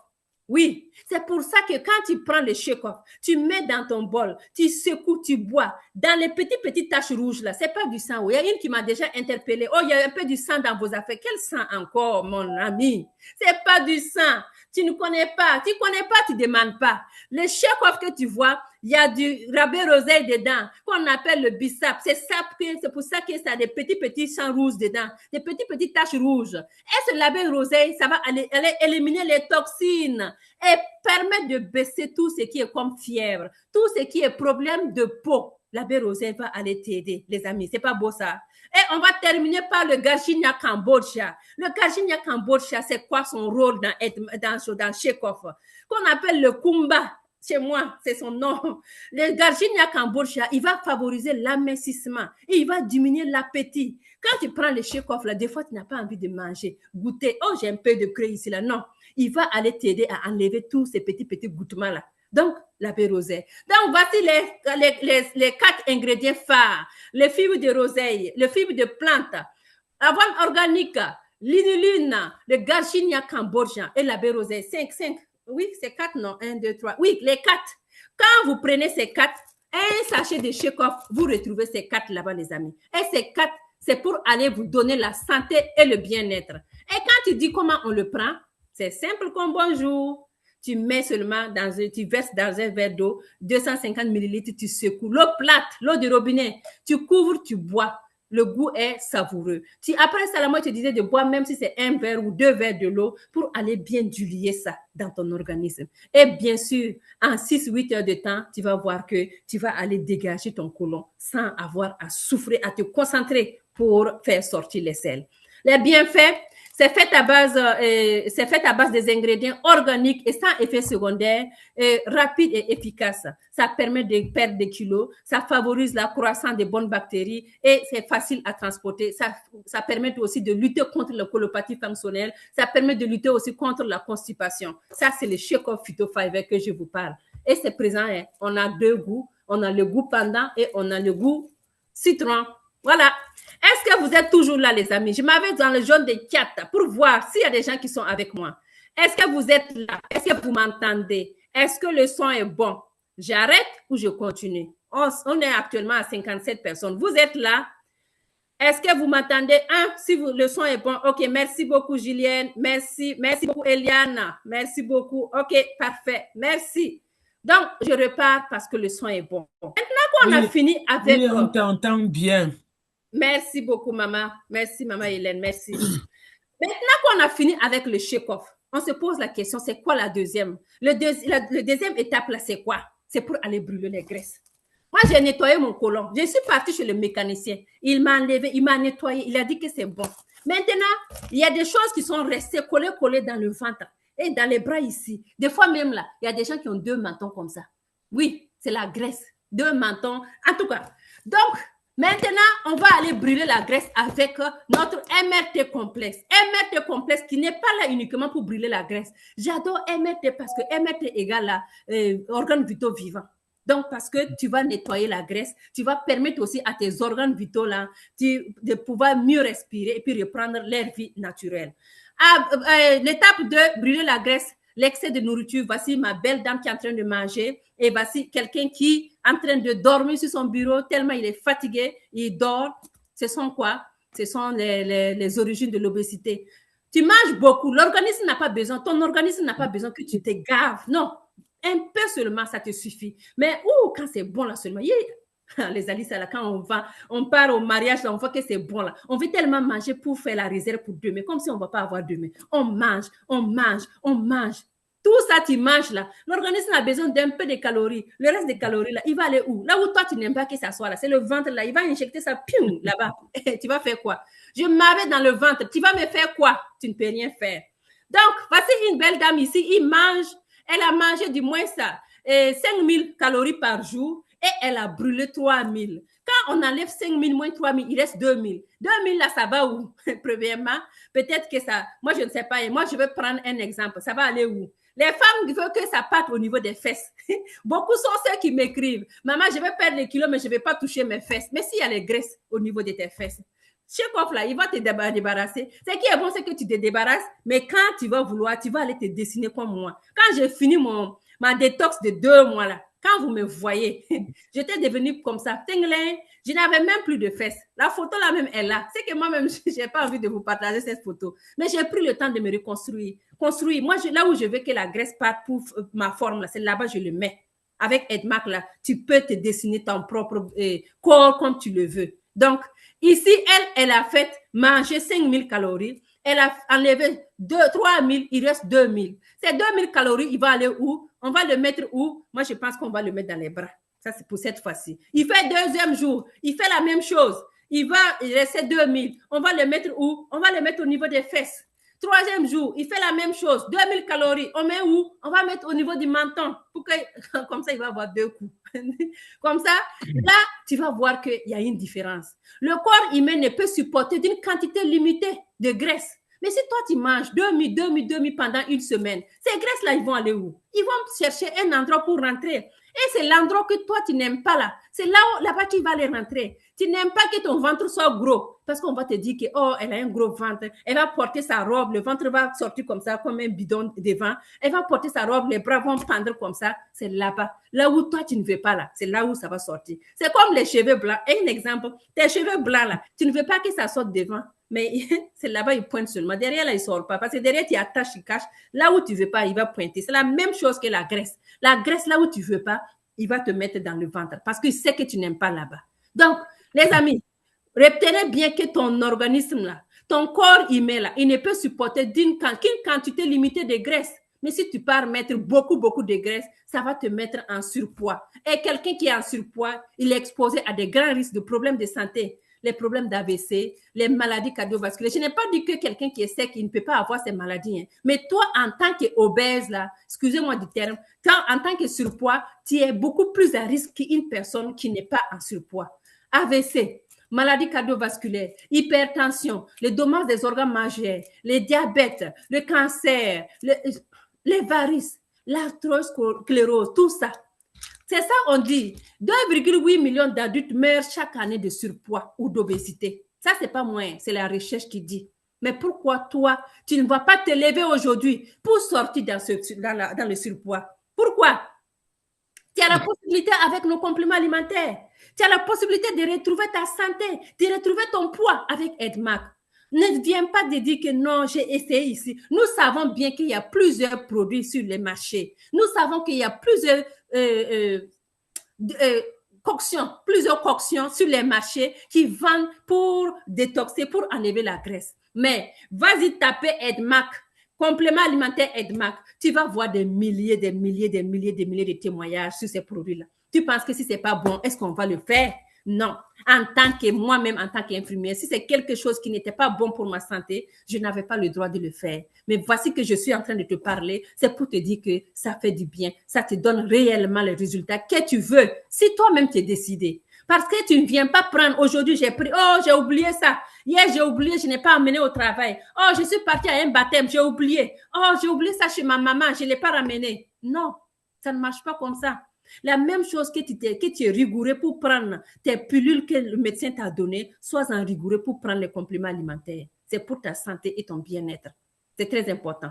Oui, c'est pour ça que quand tu prends le Shake-Off, tu mets dans ton bol, tu secoues, tu bois. Dans les petites taches rouges là, c'est pas du sang. Il y a une qui m'a déjà interpellée. Oh, il y a un peu du sang dans vos affaires. Quel sang encore, mon ami? C'est pas du sang. Tu ne connais pas. Tu connais pas, tu demandes pas. Le Shake-Off que tu vois, il y a du rabais roseille dedans, qu'on appelle le bissap. C'est pour ça que ça a des petits sangs rouges dedans, des petites taches rouges. Et ce rabais roseille, ça va aller éliminer les toxines et permettre de baisser tout ce qui est comme fièvre, tout ce qui est problème de peau. La baie roseille va aller t'aider, les amis. C'est pas beau ça? Et on va terminer par le Garcinia Cambodia. Le Garcinia Cambodia, c'est quoi son rôle dans Shake-Off? Qu'on appelle le Kumba. Chez moi, c'est son nom. Le Garcinia Cambodia, il va favoriser l'amincissement et il va diminuer l'appétit. Quand tu prends le Shake-Off, là, des fois, tu n'as pas envie de manger, goûter. Oh, j'ai un peu de creux ici, là. Non, il va aller t'aider à enlever tous ces petits goûtements-là. Donc, la baie roseille. Donc, voici les 4 ingrédients phares. Les fibres de roseille, les fibres de plantes, avoine organique, l'inuline, le Garcinia Cambodia et la baie roseille. 5. Oui, c'est 4, non? 1, 2, 3. Oui, les 4. Quand vous prenez ces 4, un sachet de Shake-Off, vous retrouvez ces 4 là-bas, les amis. Et ces 4, c'est pour aller vous donner la santé et le bien-être. Et quand tu dis comment on le prend, c'est simple comme bonjour. Tu mets seulement tu verses dans un verre d'eau, 250 ml, tu secoues. L'eau plate, l'eau de robinet, tu couvres, tu bois. Le goût est savoureux. Après ça, moi, je te disais de boire même si c'est 1 verre ou 2 verres de l'eau pour aller bien diluer ça dans ton organisme. Et bien sûr, en 6-8 heures de temps, tu vas voir que tu vas aller dégager ton côlon sans avoir à souffrir, à te concentrer pour faire sortir les selles. Les bienfaits, c'est fait à base des ingrédients organiques et sans effet secondaire, rapide et efficace. Ça permet de perdre des kilos, ça favorise la croissance des bonnes bactéries et c'est facile à transporter. Ça permet aussi de lutter contre la colopathie fonctionnelle. Ça permet de lutter aussi contre la constipation. Ça, c'est le Shake-Off Phytofiber que je vous parle. Et c'est présent, hein. On a 2 goûts. On a le goût pandan et on a le goût citron. Voilà. Est-ce que vous êtes toujours là, les amis? Je m'avais dans le jaune de chat pour voir s'il y a des gens qui sont avec moi. Est-ce que vous êtes là? Est-ce que vous m'entendez? Est-ce que le son est bon? J'arrête ou je continue? On est actuellement à 57 personnes. Vous êtes là? Est-ce que vous m'entendez? Si le son est bon. OK, merci beaucoup, Julienne. Merci beaucoup, Eliane. Merci beaucoup. OK, parfait. Merci. Donc, je repars parce que le son est bon. Maintenant qu'on a fini avec... Oui, on t'entend bien. Merci beaucoup, maman. Merci, maman Hélène. Merci. Maintenant qu'on a fini avec le shake-off, on se pose la question, c'est quoi la deuxième? Le deuxième étape, là, c'est quoi? C'est pour aller brûler les graisses. Moi, j'ai nettoyé mon côlon. Je suis partie chez le mécanicien. Il m'a enlevé, il m'a nettoyé. Il a dit que c'est bon. Maintenant, il y a des choses qui sont restées collées dans le ventre et dans les bras ici. Des fois même là, il y a des gens qui ont 2 mentons comme ça. Oui, c'est la graisse. 2 mentons. En tout cas, donc, maintenant, on va aller brûler la graisse avec notre MRT complexe. MRT complexe qui n'est pas là uniquement pour brûler la graisse. J'adore MRT parce que MRT égale à organes vitaux vivants. Donc, parce que tu vas nettoyer la graisse, tu vas permettre aussi à tes organes vitaux là, de pouvoir mieux respirer et puis reprendre leur vie naturelle. L'étape 2, brûler la graisse, l'excès de nourriture. Voici ma belle dame qui est en train de manger et voici quelqu'un qui est en train de dormir sur son bureau tellement il est fatigué, il dort. Ce sont quoi? Ce sont les origines de l'obésité. Tu manges beaucoup, l'organisme n'a pas besoin, ton organisme n'a pas besoin que tu te gaves. Non, un peu seulement, ça te suffit. Mais quand c'est bon là seulement, les Alice, là, quand on part au mariage, là, on voit que c'est bon là. On veut tellement manger pour faire la réserve pour demain, comme si on ne va pas avoir demain. On mange, on mange, on mange. Tout ça, tu manges là. L'organisme a besoin d'un peu de calories. Le reste des calories là, il va aller où? Là où toi, tu n'aimes pas que ça soit là. C'est le ventre là. Il va injecter ça, pium, là-bas. Tu vas faire quoi? Je m'avais dans le ventre. Tu vas me faire quoi? Tu ne peux rien faire. Donc, voici une belle dame ici. Il mange. Elle a mangé du moins ça, 5000 calories par jour et elle a brûlé 3000. Quand on enlève 5000 moins 3000, il reste 2000. 2000 là, ça va où? Premièrement, peut-être que ça, moi je ne sais pas, et moi je vais prendre un exemple, ça va aller où? Les femmes veulent que ça parte au niveau des fesses. Beaucoup sont ceux qui m'écrivent, maman, je vais perdre les kilos, mais je ne vais pas toucher mes fesses. Mais s'il y a les graisses au niveau de tes fesses, Chekhov, là, il va te débarrasser. Ce qui est bon, c'est que tu te débarrasses, mais quand tu vas vouloir, tu vas aller te dessiner comme moi. Quand j'ai fini ma détox de 2 mois, là, quand vous me voyez, j'étais devenue comme ça. Je n'avais même plus de fesses. La photo là même est là. C'est que moi-même, je n'ai pas envie de vous partager cette photo. Mais j'ai pris le temps de me reconstruire. Moi, là où je veux que la graisse parte pour ma forme, là, c'est là-bas je le mets. Avec EDMAC, là, tu peux te dessiner ton propre corps comme tu le veux. Donc, ici, elle a fait manger 5000 calories. Elle a enlevé 3000, il reste 2000. Ces 2000 calories, il va aller où? On va le mettre où? Moi, je pense qu'on va le mettre dans les bras. Ça, c'est pour cette fois-ci. Il fait 2e jour. Il fait la même chose. Il reste 2000. On va le mettre où? On va le mettre au niveau des fesses. 3e jour, il fait la même chose. 2000 calories. On met où? On va mettre au niveau du menton. Pour que, comme ça, il va avoir 2 coups. Comme ça, là, tu vas voir qu'il y a une différence. Le corps humain ne peut supporter d'une quantité limitée de graisse. Mais si toi, tu manges 2000 pendant une semaine, ces graisses-là, ils vont aller où? Ils vont chercher un endroit pour rentrer. Et c'est l'endroit que toi, tu n'aimes pas là. C'est là-bas qu'il va les rentrer. Tu n'aimes pas que ton ventre soit gros. Parce qu'on va te dire que, elle a un gros ventre. Elle va porter sa robe. Le ventre va sortir comme ça, comme un bidon devant. Elle va porter sa robe. Les bras vont pendre comme ça. C'est là-bas. Là où toi, tu ne veux pas là. C'est là où ça va sortir. C'est comme les cheveux blancs. Un exemple. Tes cheveux blancs là. Tu ne veux pas que ça sorte devant. Mais c'est là-bas, il pointe seulement. Derrière, là, il ne sort pas. Parce que derrière, tu attaches, il cache. Là où tu ne veux pas, il va pointer. C'est la même chose que la graisse. La graisse, là où tu ne veux pas, il va te mettre dans le ventre. Parce qu'il sait que tu n'aimes pas là-bas. Donc, les amis, retenez bien que ton organisme, là, ton corps humain, là, il ne peut supporter qu'une quantité limitée de graisse. Mais si tu pars mettre beaucoup de graisse, ça va te mettre en surpoids. Et quelqu'un qui est en surpoids, il est exposé à des grands risques de problèmes de santé. Les problèmes d'AVC, les maladies cardiovasculaires. Je n'ai pas dit que quelqu'un qui est sec, il ne peut pas avoir ces maladies. Hein. Mais toi, en tant qu'obèse, là, excusez-moi du terme, toi, en tant que surpoids, tu es beaucoup plus à risque qu'une personne qui n'est pas en surpoids. AVC, maladies cardiovasculaires, hypertension, les dommages des organes majeurs, les diabètes, le cancer, les varices, l'arthrosclérose, tout ça. C'est ça, on dit. 2,8 millions d'adultes meurent chaque année de surpoids ou d'obésité. Ça, c'est pas moi, c'est la recherche qui dit. Mais pourquoi toi, tu ne vas pas te lever aujourd'hui pour sortir dans le surpoids? Pourquoi? Tu as la possibilité avec nos compléments alimentaires. Tu as la possibilité de retrouver ta santé, de retrouver ton poids avec EDMAC. Ne viens pas de dire que non, j'ai essayé ici. Nous savons bien qu'il y a plusieurs produits sur les marchés. Nous savons qu'il y a plusieurs plusieurs coctions sur les marchés qui vendent pour détoxer, pour enlever la graisse. Mais vas-y taper EDMAC, complément alimentaire EDMAC, tu vas voir des milliers de témoignages sur ces produits-là. Tu penses que si c'est pas bon, est-ce qu'on va le faire? Non. En tant que moi-même, en tant qu'infirmière, si c'est quelque chose qui n'était pas bon pour ma santé, je n'avais pas le droit de le faire. Mais voici que je suis en train de te parler, c'est pour te dire que ça fait du bien, ça te donne réellement les résultats que tu veux, si toi-même tu es décidé. Parce que tu ne viens pas prendre, aujourd'hui j'ai pris, oh j'ai oublié ça, hier j'ai oublié, je n'ai pas amené au travail, oh je suis partie à un baptême, j'ai oublié, oh j'ai oublié ça chez ma maman, je ne l'ai pas ramené. Non, ça ne marche pas comme ça. La même chose que tu es rigoureux pour prendre tes pilules que le médecin t'a données, sois en rigoureux pour prendre les compléments alimentaires. C'est pour ta santé et ton bien-être. C'est très important.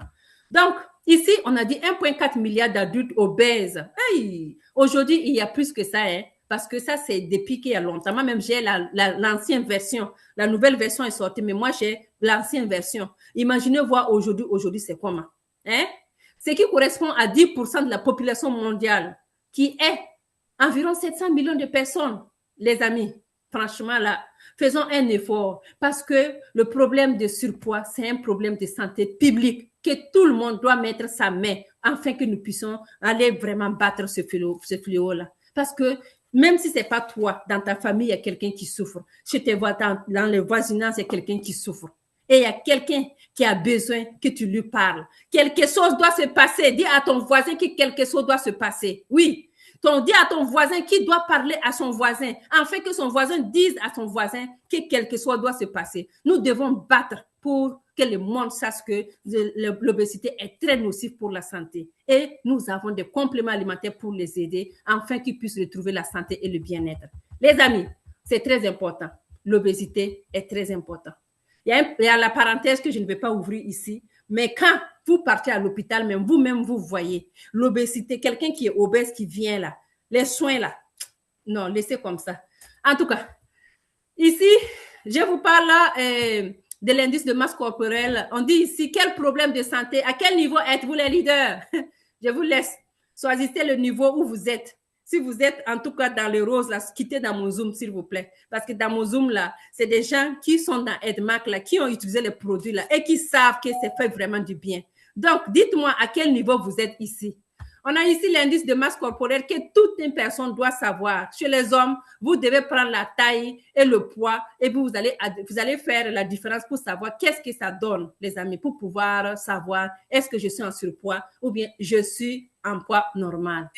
Donc, ici, on a dit 1,4 milliard d'adultes obèses. Hey, aujourd'hui, il y a plus que ça, hein, parce que ça, c'est depuis qu'il y a longtemps. Moi-même, j'ai l'ancienne version. La nouvelle version est sortie, mais moi, j'ai l'ancienne version. Imaginez voir aujourd'hui, c'est comment? Hein? Ce qui correspond à 10% de la population mondiale, qui est environ 700 millions de personnes, les amis. Franchement, là, faisons un effort parce que le problème de surpoids, c'est un problème de santé publique que tout le monde doit mettre sa main afin que nous puissions aller vraiment battre ce fléau-là. Parce que même si ce n'est pas toi, dans ta famille, il y a quelqu'un qui souffre. Je te vois dans le voisinage, il y a quelqu'un qui souffre. Et il y a quelqu'un qui a besoin que tu lui parles. Quelque chose doit se passer. Dis à ton voisin que quelque chose doit se passer. Oui. Dis à ton voisin qui doit parler à son voisin, afin que son voisin dise à son voisin que quelque chose doit se passer. Nous devons battre pour que le monde sache que l'obésité est très nocive pour la santé. Et nous avons des compléments alimentaires pour les aider, afin qu'ils puissent retrouver la santé et le bien-être. Les amis, c'est très important. L'obésité est très importante. Il y a la parenthèse que je ne vais pas ouvrir ici, mais quand vous partez à l'hôpital, même vous-même, vous voyez l'obésité, quelqu'un qui est obèse qui vient là, les soins là, non, laissez comme ça. En tout cas, ici, je vous parle là, de l'indice de masse corporelle. On dit ici, quel problème de santé, à quel niveau êtes-vous les leaders? Je vous laisse, choisissez le niveau où vous êtes. Si vous êtes en tout cas dans le rose, là, quittez dans mon Zoom, s'il vous plaît. Parce que dans mon Zoom, là, c'est des gens qui sont dans EDMAC, là, qui ont utilisé les produits, là, et qui savent que ça fait vraiment du bien. Donc, dites-moi à quel niveau vous êtes ici. On a ici l'indice de masse corporelle que toute une personne doit savoir. Chez les hommes, vous devez prendre la taille et le poids et vous allez faire la différence pour savoir qu'est-ce que ça donne, les amis, pour pouvoir savoir est-ce que je suis en surpoids ou bien je suis en poids normal.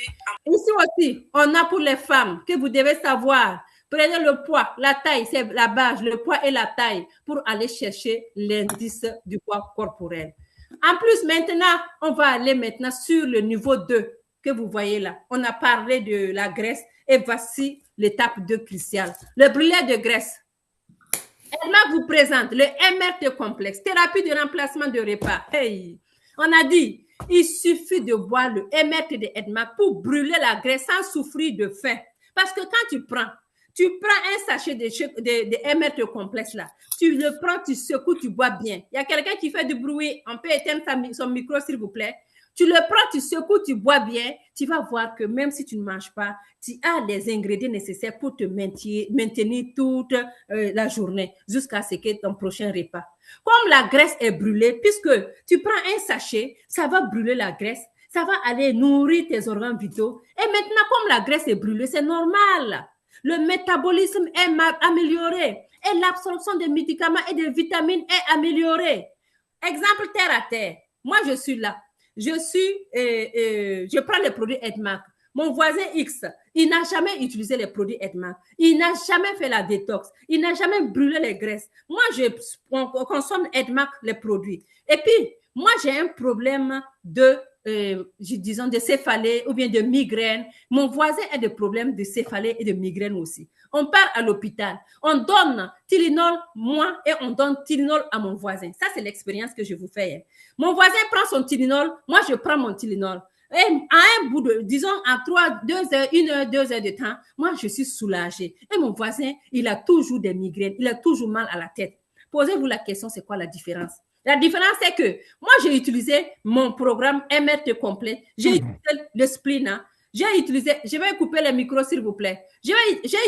Ici aussi, on a pour les femmes que vous devez savoir. Prenez le poids, la taille, c'est la base, le poids et la taille pour aller chercher l'indice du poids corporel. En plus, maintenant, on va aller maintenant sur le niveau 2 que vous voyez là. On a parlé de la graisse et voici l'étape 2 cruciale. Le brûlé de graisse. EDMAC vous présente le MRT complexe, thérapie de remplacement de repas. Hey, on a dit, il suffit de boire le MRT de EDMAC pour brûler la graisse sans souffrir de faim. Parce que quand tu prends un sachet de MRT complexe là, tu le prends, tu secoues, tu bois bien. Il y a quelqu'un qui fait du bruit, on peut éteindre son micro s'il vous plaît. Tu le prends, tu secoues, tu bois bien, tu vas voir que même si tu ne manges pas, tu as les ingrédients nécessaires pour te maintenir toute la journée jusqu'à ce que ton prochain repas. Comme la graisse est brûlée, puisque tu prends un sachet, ça va brûler la graisse, ça va aller nourrir tes organes vitaux. Et maintenant, comme la graisse est brûlée, c'est normal. Le métabolisme est amélioré et l'absorption des médicaments et des vitamines est améliorée. Exemple terre à terre. Moi, je suis là. Je prends les produits EDMAC. Mon voisin X, il n'a jamais utilisé les produits EDMAC. Il n'a jamais fait la détox. Il n'a jamais brûlé les graisses. Moi, on consomme EDMAC, les produits. Et puis, moi, j'ai un problème de céphalée ou bien de migraine. Mon voisin a des problèmes de céphalée et de migraine aussi. On part à l'hôpital, on donne Tylenol, moi, et on donne Tylenol à mon voisin. Ça, c'est l'expérience que je vous fais. Mon voisin prend son Tylenol, moi, je prends mon Tylenol. Et à un bout de, disons, en 2 heures, 1 heure, 2 heures de temps, moi, je suis soulagée. Et mon voisin, il a toujours des migraines, il a toujours mal à la tête. Posez-vous la question, c'est quoi la différence? La différence, c'est que moi, j'ai utilisé mon programme MRT complet. J'ai utilisé le Splina. Je vais couper le micro, s'il vous plaît. J'ai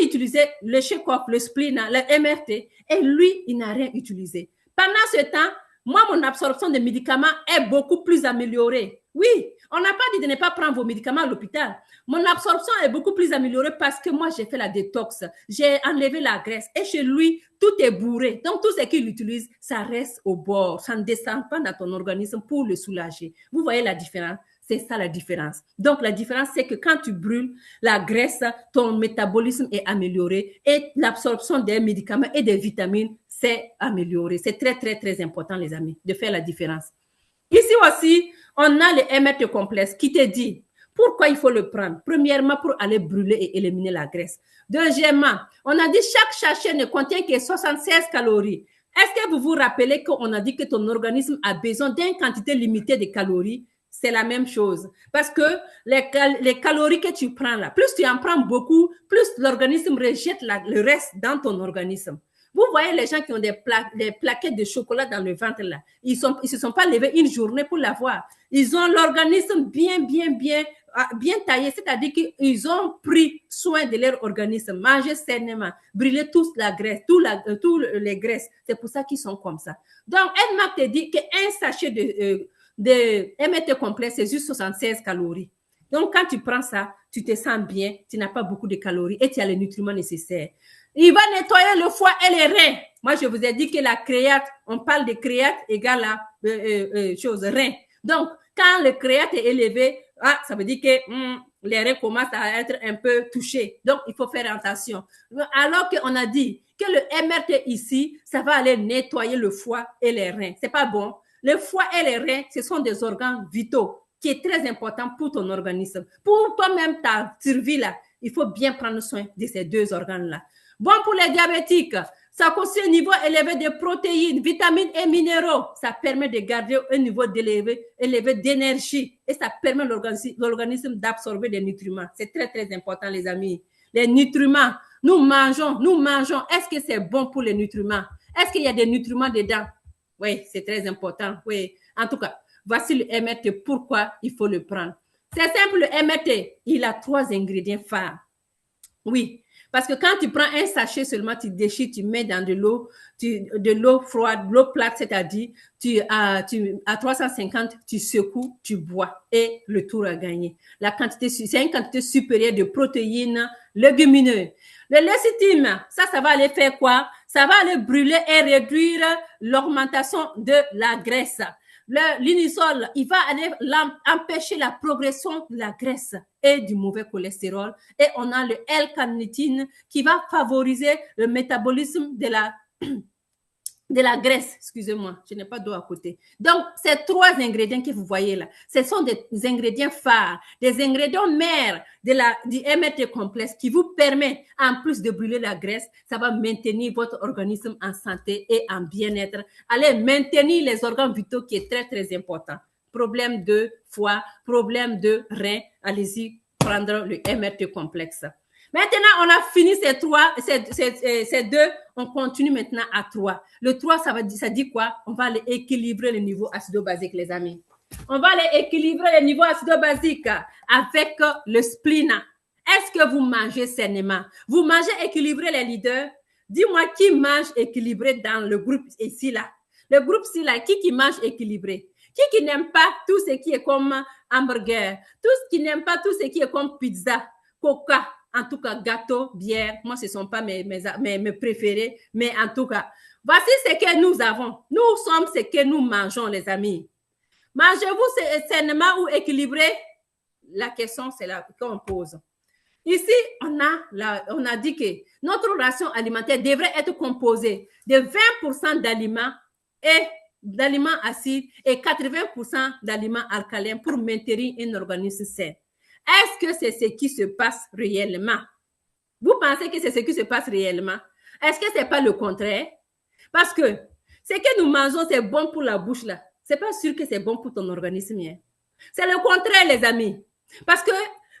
utilisé le Check-up, le Splina, le MRT. Et lui, il n'a rien utilisé. Pendant ce temps, moi, mon absorption de médicaments est beaucoup plus améliorée. Oui, on n'a pas dit de ne pas prendre vos médicaments à l'hôpital. Mon absorption est beaucoup plus améliorée parce que moi, j'ai fait la détox. J'ai enlevé la graisse. Et chez lui, tout est bourré. Donc, tout ce qu'il utilise, ça reste au bord. Ça ne descend pas dans ton organisme pour le soulager. Vous voyez la différence? C'est ça la différence. Donc, la différence, c'est que quand tu brûles la graisse, ton métabolisme est amélioré et l'absorption des médicaments et des vitamines s'est améliorée. C'est très, très, très important, les amis, de faire la différence. Ici aussi, on a le MRT complexe qui te dit pourquoi il faut le prendre. Premièrement, pour aller brûler et éliminer la graisse. Deuxièmement, on a dit chaque sachet ne contient que 76 calories. Est-ce que vous vous rappelez qu'on a dit que ton organisme a besoin d'une quantité limitée de calories? C'est la même chose. Parce que les calories que tu prends là, plus tu en prends beaucoup, plus l'organisme rejette le reste dans ton organisme. Vous voyez les gens qui ont des plaquettes de chocolat dans le ventre là. Ils se sont pas levés une journée pour l'avoir. Ils ont l'organisme bien taillé, c'est-à-dire qu'ils ont pris soin de leur organisme, mangé sainement, brûlé toute la graisse, tous les graisses. C'est pour ça qu'ils sont comme ça. Donc, Edmark te dit qu'un sachet de MRT complexe, c'est juste 76 calories. Donc, quand tu prends ça, tu te sens bien, tu n'as pas beaucoup de calories et tu as les nutriments nécessaires. Il va nettoyer le foie et les reins. Moi, je vous ai dit que la créate, on parle de créate égale à rein. Donc, quand le créate est élevé, ça veut dire que les reins commencent à être un peu touchés. Donc, il faut faire attention. Alors qu'on a dit que le MRT ici, ça va aller nettoyer le foie et les reins. C'est pas bon. Le foie et les reins, ce sont des organes vitaux qui est très important pour ton organisme. Pour toi-même, ta survie là, il faut bien prendre soin de ces deux organes-là. Bon, pour les diabétiques, ça constitue un niveau élevé de protéines, vitamines et minéraux. Ça permet de garder un niveau élevé d'énergie et ça permet à l'organisme d'absorber des nutriments. C'est très, très important, les amis. Les nutriments, nous mangeons. Est-ce que c'est bon pour les nutriments? Est-ce qu'il y a des nutriments dedans? Oui, c'est très important. Oui, en tout cas, voici le MRT, pourquoi il faut le prendre. C'est simple, le MRT, il a 3 ingrédients phares. Oui, parce que quand tu prends un sachet seulement, tu déchires, tu mets dans de l'eau froide, de l'eau plate, c'est-à-dire à 350, tu secoues, tu bois et le tour a gagné. C'est une quantité supérieure de protéines légumineuses. Le lécithine, ça va aller faire quoi? Ça va aller brûler et réduire l'augmentation de la graisse. L'inisol, il va aller empêcher la progression de la graisse et du mauvais cholestérol. Et on a le L-carnitine qui va favoriser le métabolisme de la graisse. Excusez-moi, je n'ai pas d'eau à côté. Donc, ces 3 ingrédients que vous voyez là, ce sont des ingrédients phares, des ingrédients mères du MRT complexe qui vous permet, en plus de brûler la graisse, ça va maintenir votre organisme en santé et en bien-être. Allez maintenir les organes vitaux qui est très, très important. Problème de foie, problème de rein, allez-y prendre le MRT complexe. Maintenant, on a fini ces 2, on continue maintenant à 3. Le 3, ça dit quoi? On va aller équilibrer le niveau acido-basique, les amis. On va aller équilibrer le niveau acido-basique avec le spleen. Est-ce que vous mangez sainement? Vous mangez équilibré, les leaders? Dis-moi qui mange équilibré dans le groupe ici, là. Le groupe ici, là, qui mange équilibré? Qui n'aime pas tout ce qui est comme hamburger? Qui n'aime pas tout ce qui est comme pizza, coca? En tout cas, gâteau, bière, moi, ce ne sont pas mes préférés, mais en tout cas, voici ce que nous avons. Nous sommes ce que nous mangeons, les amis. Mangez-vous sainement ou équilibré? La question, c'est là qu'on pose. Ici, on a dit que notre ration alimentaire devrait être composée de 20% d'aliments acides et 80% d'aliments alcalins pour maintenir un organisme sain. Est-ce que c'est ce qui se passe réellement? Vous pensez que c'est ce qui se passe réellement? Est-ce que ce n'est pas le contraire? Parce que ce que nous mangeons, c'est bon pour la bouche, là. Ce n'est pas sûr que c'est bon pour ton organisme. Hein? C'est le contraire, les amis. Parce que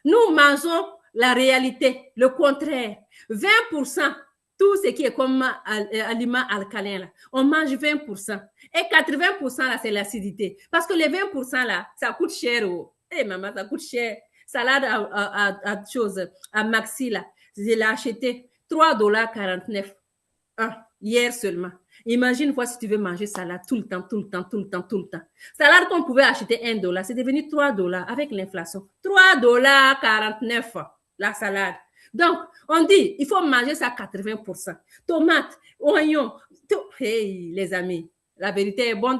nous mangeons la réalité, le contraire. 20%, tout ce qui est comme aliments alcalins, là, on mange 20%. Et 80%, là, c'est l'acidité. Parce que les 20%, là, ça coûte cher. Oh. Eh, maman, ça coûte cher. Salade à Maxi, là, je l'ai acheté $3,49 hier seulement. Imagine fois si tu veux manger salade tout le temps, tout le temps, tout le temps, tout le temps. Salade qu'on pouvait acheter $1, c'est devenu $3 avec l'inflation. $3,49 la salade. Donc, on dit, il faut manger ça à 80%. Tomates, oignons, tout. Hey, les amis, la vérité est bonne.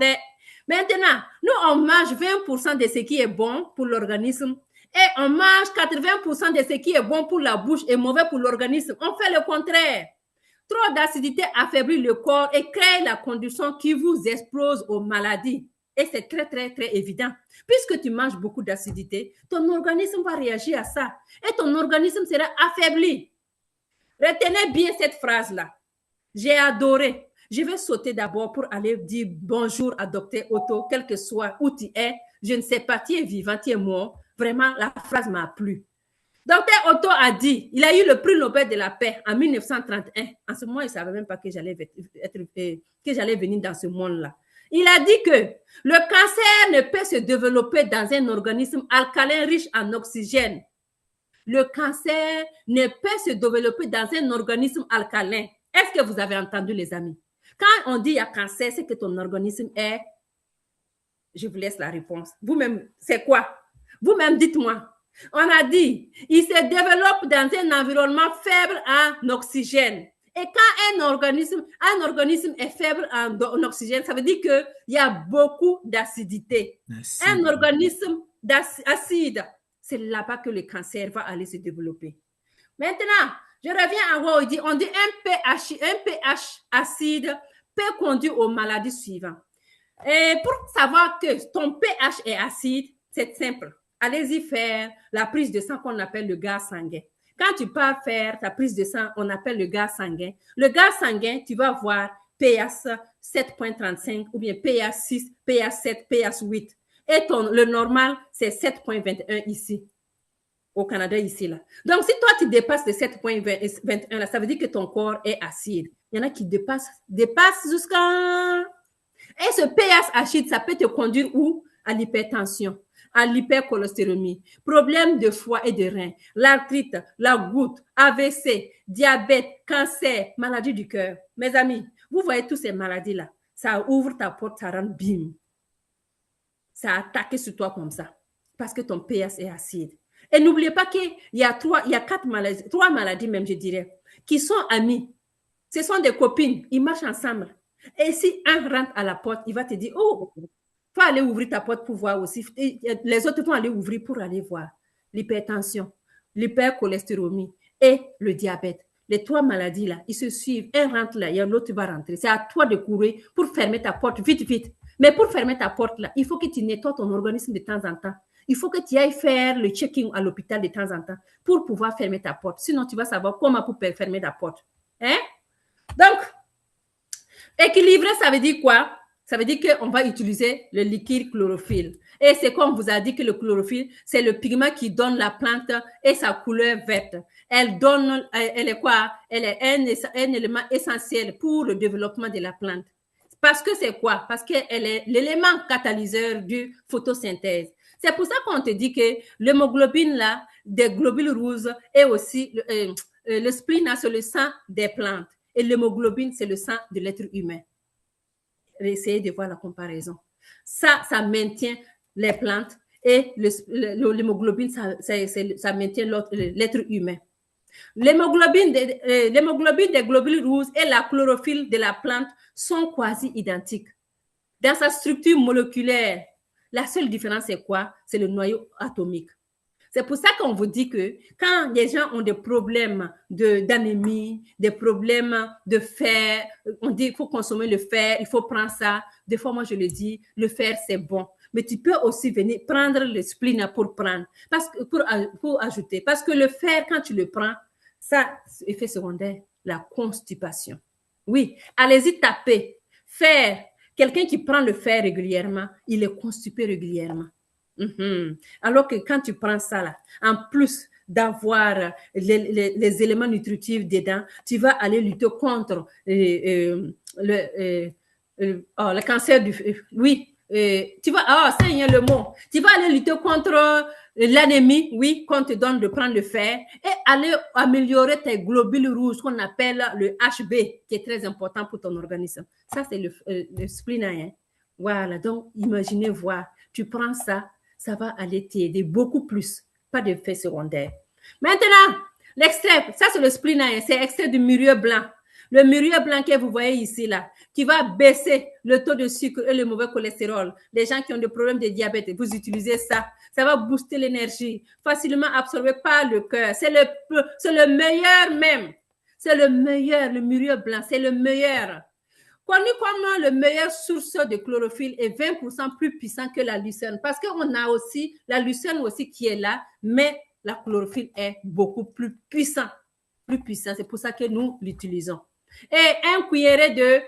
Maintenant, nous, on mange 20% de ce qui est bon pour l'organisme et on mange 80% de ce qui est bon pour la bouche et mauvais pour l'organisme. On fait le contraire. Trop d'acidité affaiblit le corps et crée la condition qui vous expose aux maladies. Et c'est très, très, très évident. Puisque tu manges beaucoup d'acidité, ton organisme va réagir à ça. Et ton organisme sera affaibli. Retenez bien cette phrase-là. J'ai adoré. Je vais sauter d'abord pour aller dire bonjour à Dr. Otto, quel que soit où tu es. Je ne sais pas, tu es vivant, tu es mort. Vraiment, la phrase m'a plu. Dr. Otto a dit, il a eu le prix Nobel de la paix en 1931. En ce moment, il ne savait même pas que j'allais venir dans ce monde-là. Il a dit que le cancer ne peut se développer dans un organisme alcalin riche en oxygène. Le cancer ne peut se développer dans un organisme alcalin. Est-ce que vous avez entendu, les amis? Quand on dit il y a cancer, c'est que ton organisme est... Je vous laisse la réponse. Vous-même, c'est quoi? Vous-même, dites-moi. On a dit, il se développe dans un environnement faible en oxygène. Et quand un organisme est faible en oxygène, ça veut dire qu'il y a beaucoup d'acidité. Un organisme acide, c'est là-bas que le cancer va aller se développer. Maintenant, je reviens à quoi on dit un pH acide peut conduire aux maladies suivantes. Et pour savoir que ton pH est acide, c'est simple. Allez-y faire la prise de sang qu'on appelle le gaz sanguin. Quand tu pars faire ta prise de sang, on appelle le gaz sanguin. Le gaz sanguin, tu vas voir pH 7.35 ou bien pH 6, pH 7, pH 8. Et le normal, c'est 7.21 ici, au Canada, ici, là. Donc, si toi, tu dépasses les 7.21, là, ça veut dire que ton corps est acide. Il y en a qui dépassent jusqu'à... Et ce pH acide, ça peut te conduire où? À l'hypertension, à l'hypercholestérolémie, problème de foie et de reins, l'arthrite, la goutte, AVC, diabète, cancer, maladie du cœur. Mes amis, vous voyez toutes ces maladies-là, ça ouvre ta porte, ça rentre, bim. Ça attaque sur toi comme ça, parce que ton pH est acide. Et n'oubliez pas qu'il y a trois maladies même, je dirais, qui sont amies. Ce sont des copines, ils marchent ensemble. Et si un rentre à la porte, il va te dire, oh, faut aller ouvrir ta porte pour voir aussi. Les autres vont aller ouvrir pour aller voir l'hypertension, l'hypercholestérolémie et le diabète. Les trois maladies-là, ils se suivent. Un rentre là, et l'autre va rentrer. C'est à toi de courir pour fermer ta porte vite, vite. Mais pour fermer ta porte là, il faut que tu nettoies ton organisme de temps en temps. Il faut que tu ailles faire le checking à l'hôpital de temps en temps pour pouvoir fermer ta porte. Sinon, tu vas savoir comment pour fermer ta porte. Hein? Donc, équilibré, ça veut dire quoi? Ça veut dire qu'on va utiliser le liquide chlorophylle. Et c'est comme on vous a dit que le chlorophylle, c'est le pigment qui donne la plante et sa couleur verte. Elle est quoi? Elle est un élément essentiel pour le développement de la plante. Parce que c'est quoi? Parce qu'elle est l'élément catalyseur du photosynthèse. C'est pour ça qu'on te dit que l'hémoglobine là, des globules rouges et aussi le spleen, c'est le sang des plantes. Et l'hémoglobine, c'est le sang de l'être humain. Essayez de voir la comparaison. Ça maintient les plantes et l'hémoglobine, ça maintient l'être humain. L'hémoglobine des globules rouges et la chlorophylle de la plante sont quasi identiques. Dans sa structure moléculaire, la seule différence, c'est quoi? C'est le noyau atomique. C'est pour ça qu'on vous dit que quand les gens ont des problèmes d'anémie, des problèmes de fer, on dit qu'il faut consommer le fer, il faut prendre ça. Des fois, moi, je le dis, le fer, c'est bon. Mais tu peux aussi venir prendre le spleen pour ajouter. Parce que le fer, quand tu le prends, ça, effet secondaire, la constipation. Oui, allez-y taper. Fer, quelqu'un qui prend le fer régulièrement, il est constipé régulièrement. Alors que quand tu prends ça là, en plus d'avoir les éléments nutritifs dedans, tu vas aller lutter contre le cancer tu vas, ça y est le mot, tu vas aller lutter contre l'anémie, oui, qu'on te donne de prendre le fer, et aller améliorer tes globules rouges qu'on appelle le HB, qui est très important pour ton organisme. Ça, c'est le spleen. Hein. Voilà, donc imaginez voir, tu prends ça, ça va aller t'aider beaucoup plus, pas d'effet secondaire. Maintenant, l'extrait, ça c'est le spleen, hein, c'est extrait du mûrier blanc. Le mûrier blanc que vous voyez ici, là, qui va baisser le taux de sucre et le mauvais cholestérol. Les gens qui ont des problèmes de diabète, vous utilisez ça. Ça va booster l'énergie, facilement absorbé par le cœur. C'est le meilleur même. C'est le meilleur, le mûrier blanc, c'est le meilleur. Connu comme le meilleur source de chlorophylle est 20% plus puissant que la lucerne. Parce qu'on a aussi la lucerne aussi qui est là, mais la chlorophylle est beaucoup plus puissant. Plus puissant, c'est pour ça que nous l'utilisons. Et un cuillerée de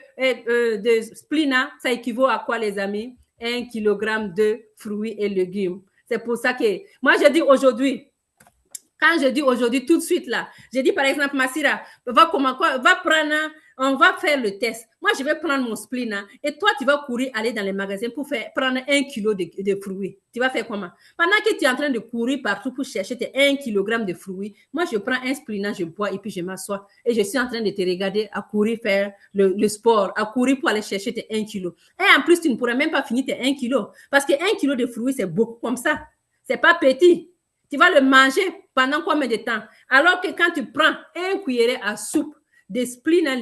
splina, ça équivaut à quoi, les amis? 1 kg de fruits et légumes. C'est pour ça que, moi, je dis aujourd'hui, quand je dis aujourd'hui, tout de suite là, je dis par exemple, Massira, va prendre, on va faire le test. Moi, je vais prendre mon spleen hein, et toi, tu vas courir, aller dans les magasins pour prendre 1 kg de fruits. Tu vas faire comment? Pendant que tu es en train de courir partout pour chercher tes 1 kg de fruits, moi, je prends un spleen, je bois et puis je m'assois et je suis en train de te regarder à courir faire le sport, à courir pour aller chercher tes 1 kg. Et en plus, tu ne pourras même pas finir tes 1 kg parce que 1 kg de fruits, c'est beaucoup comme ça. C'est pas petit. Tu vas le manger pendant combien de temps? Alors que quand tu prends un cuillerée à soupe de spleen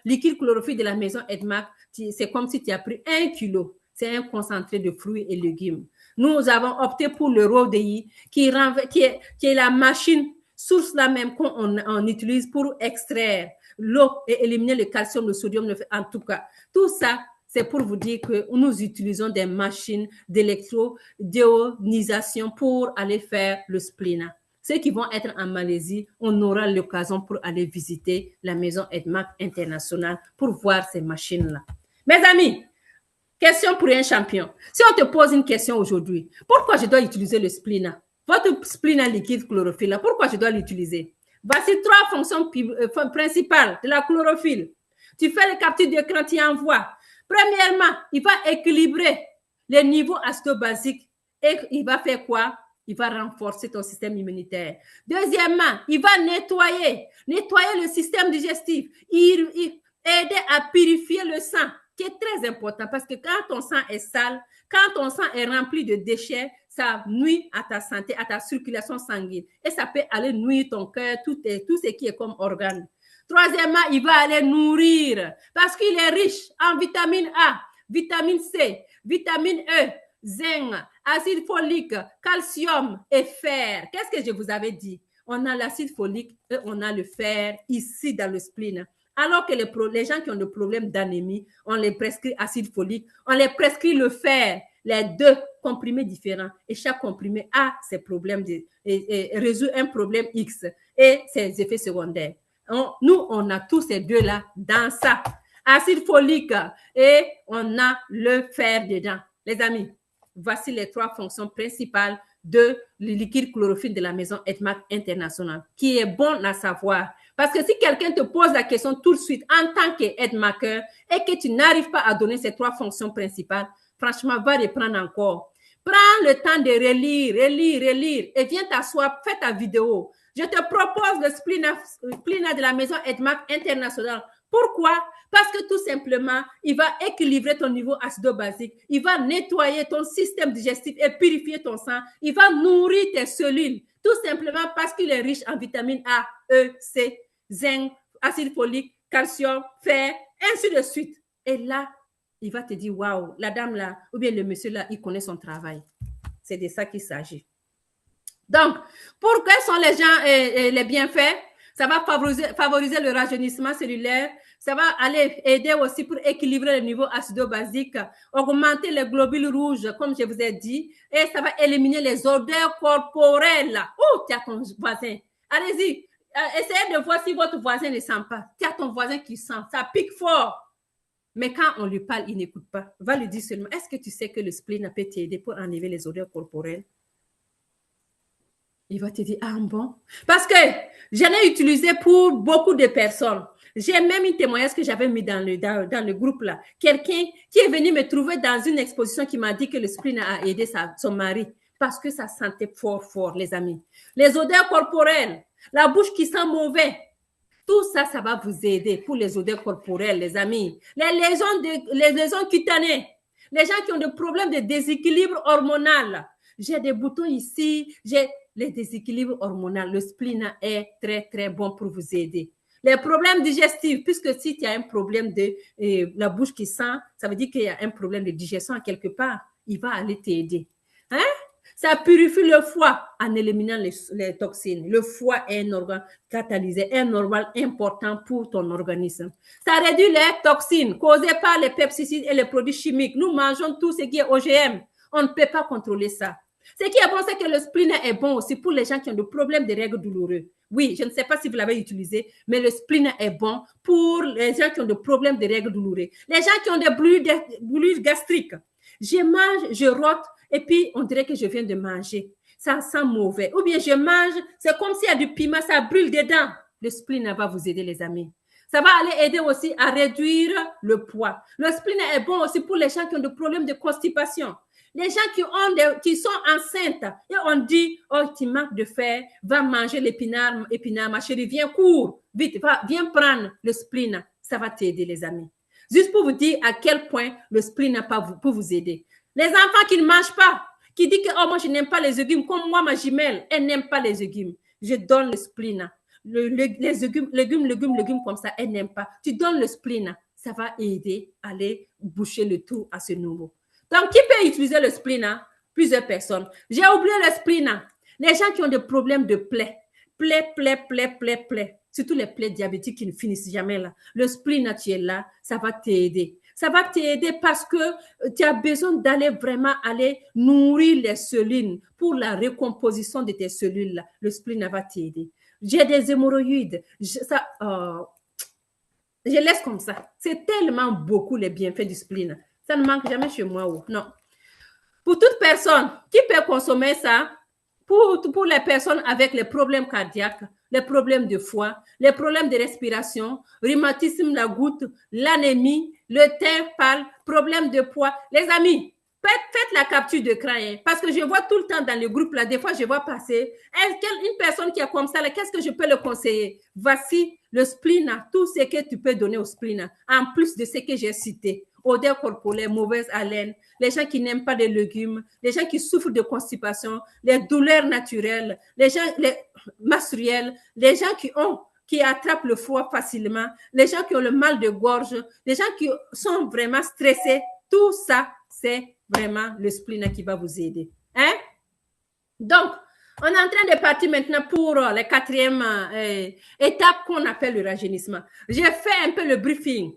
liquide chlorophylle de la maison Edmac, c'est comme si tu as pris 1 kilo. C'est un concentré de fruits et légumes. Nous avons opté pour le RODI, qui est la machine source là même qu'on utilise pour extraire l'eau et éliminer le calcium, le sodium, en tout cas. Tout ça, c'est pour vous dire que nous utilisons des machines d'électrodéonisation pour aller faire le spleen. Ceux qui vont être en Malaisie, on aura l'occasion pour aller visiter la maison Edmac International pour voir ces machines-là. Mes amis, question pour un champion. Si on te pose une question aujourd'hui, pourquoi je dois utiliser le spleen? Votre spleen liquide chlorophylle, pourquoi je dois l'utiliser? Voici 3 fonctions principales de la chlorophylle. Tu fais le capture d'écran, tu envoies. Premièrement, il va équilibrer les niveaux acido-basiques et il va faire quoi? Il va renforcer ton système immunitaire. Deuxièmement, il va nettoyer le système digestif, aider à purifier le sang, qui est très important parce que quand ton sang est sale, quand ton sang est rempli de déchets, ça nuit à ta santé, à ta circulation sanguine et ça peut aller nuire ton cœur, tout ce qui est comme organe. Troisièmement, il va aller nourrir parce qu'il est riche en vitamine A, vitamine C, vitamine E, zinc, acide folique, calcium et fer. Qu'est-ce que je vous avais dit? On a l'acide folique et on a le fer ici dans le spleen. Alors que les gens qui ont des problèmes d'anémie, on les prescrit acide folique, on les prescrit le fer, les 2 comprimés différents. Et chaque comprimé a ses problèmes et résout un problème X et ses effets secondaires. Nous, on a tous ces 2-là dans ça. Acide folique et on a le fer dedans. Les amis, voici les 3 fonctions principales de le liquide chlorophylle de la maison Edmac International, qui est bon à savoir. Parce que si quelqu'un te pose la question tout de suite en tant qu'Edmacker et que tu n'arrives pas à donner ces 3 fonctions principales, franchement, va reprendre encore. Prends le temps de relire et viens t'asseoir, fais ta vidéo. Je te propose le spleen de la maison Edmac International. Pourquoi? Parce que tout simplement, il va équilibrer ton niveau acido-basique, il va nettoyer ton système digestif et purifier ton sang, il va nourrir tes cellules, tout simplement parce qu'il est riche en vitamine A, E, C, zinc, acide folique, calcium, fer, ainsi de suite. Et là, il va te dire, waouh, la dame là, ou bien le monsieur là, il connaît son travail. C'est de ça qu'il s'agit. Donc, pour quels sont les gens les bienfaits? Ça va favoriser le rajeunissement cellulaire. Ça va aller aider aussi pour équilibrer le niveau acido-basique, augmenter les globules rouges, comme je vous ai dit, et ça va éliminer les odeurs corporelles. Oh, tu as ton voisin. Allez-y, essayez de voir si votre voisin ne sent pas. Tu as ton voisin qui sent, ça pique fort. Mais quand on lui parle, il n'écoute pas. Va lui dire seulement, est-ce que tu sais que le spleen peut t'aider pour enlever les odeurs corporelles? Il va te dire, ah bon? Parce que j'en ai utilisé pour beaucoup de personnes. J'ai même un témoignage que j'avais mis dans le groupe là. Quelqu'un qui est venu me trouver dans une exposition qui m'a dit que le spleen a aidé son mari parce que ça sentait fort, fort, les amis. Les odeurs corporelles, la bouche qui sent mauvais, tout ça, ça va vous aider pour les odeurs corporelles, les amis. Les lésions cutanées, les gens qui ont des problèmes de déséquilibre hormonal. J'ai des boutons ici, j'ai les déséquilibres hormonaux. Le spleen est très, très bon pour vous aider. Les problèmes digestifs, puisque si tu as un problème de la bouche qui sent, ça veut dire qu'il y a un problème de digestion à quelque part. Il va aller t'aider. Hein? Ça purifie le foie en éliminant les toxines. Le foie est un organe catalysé, un organe important pour ton organisme. Ça réduit les toxines causées par les pesticides et les produits chimiques. Nous mangeons tout ce qui est OGM. On ne peut pas contrôler ça. Ce qui est bon, c'est que le spleen est bon aussi pour les gens qui ont des problèmes de règles douloureux. Oui, je ne sais pas si vous l'avez utilisé, mais le spleen est bon pour les gens qui ont des problèmes de règles douloureux. Les gens qui ont des brûlures gastriques. Je mange, je rote, et puis on dirait que je viens de manger. Ça sent mauvais. Ou bien je mange, c'est comme s'il y a du piment, ça brûle dedans. Le spleen va vous aider, les amis. Ça va aller aider aussi à réduire le poids. Le spleen est bon aussi pour les gens qui ont des problèmes de constipation. Les gens qui sont enceintes et on dit, oh, tu manques de fer, va manger l'épinard, ma chérie, viens, cours, vite, viens prendre le spleen. Ça va t'aider, les amis. Juste pour vous dire à quel point le spleen peut vous aider. Les enfants qui ne mangent pas, qui disent que, oh, moi, je n'aime pas les légumes, comme moi, ma jumelle, elle n'aime pas les légumes. Je donne le spleen. Les légumes comme ça, elle n'aime pas. Tu donnes le spleen, ça va aider à aller boucher le trou à ce niveau. Donc, qui peut utiliser le spleen? Plusieurs personnes. J'ai oublié le spleen. Les gens qui ont des problèmes de plaies. Plaies. Surtout les plaies diabétiques qui ne finissent jamais là. Le spleen, tu es là, ça va t'aider. Ça va t'aider parce que tu as besoin d'aller vraiment nourrir les cellules pour la recomposition de tes cellules là. Le spleen va t'aider. J'ai des hémorroïdes. Je laisse comme ça. C'est tellement beaucoup les bienfaits du spleen. Ça ne manque jamais chez moi. Non. Pour toute personne qui peut consommer ça, pour les personnes avec les problèmes cardiaques, les problèmes de foie, les problèmes de respiration, rhumatisme, la goutte, l'anémie, le teint pâle, problème de poids. Les amis, faites la capture d'écran, parce que je vois tout le temps dans le groupe, là, des fois, je vois passer une personne qui est comme ça, qu'est-ce que je peux le conseiller? Voici le spleen, tout ce que tu peux donner au spleen, en plus de ce que j'ai cité. Odeur corporelle, mauvaise haleine, les gens qui n'aiment pas les légumes, les gens qui souffrent de constipation, les douleurs naturelles, les menstruelles, les gens qui attrapent le froid facilement, les gens qui ont le mal de gorge, les gens qui sont vraiment stressés, tout ça, c'est vraiment le spleen qui va vous aider. Hein? Donc, on est en train de partir maintenant pour la quatrième étape qu'on appelle le rajeunissement. J'ai fait un peu le briefing.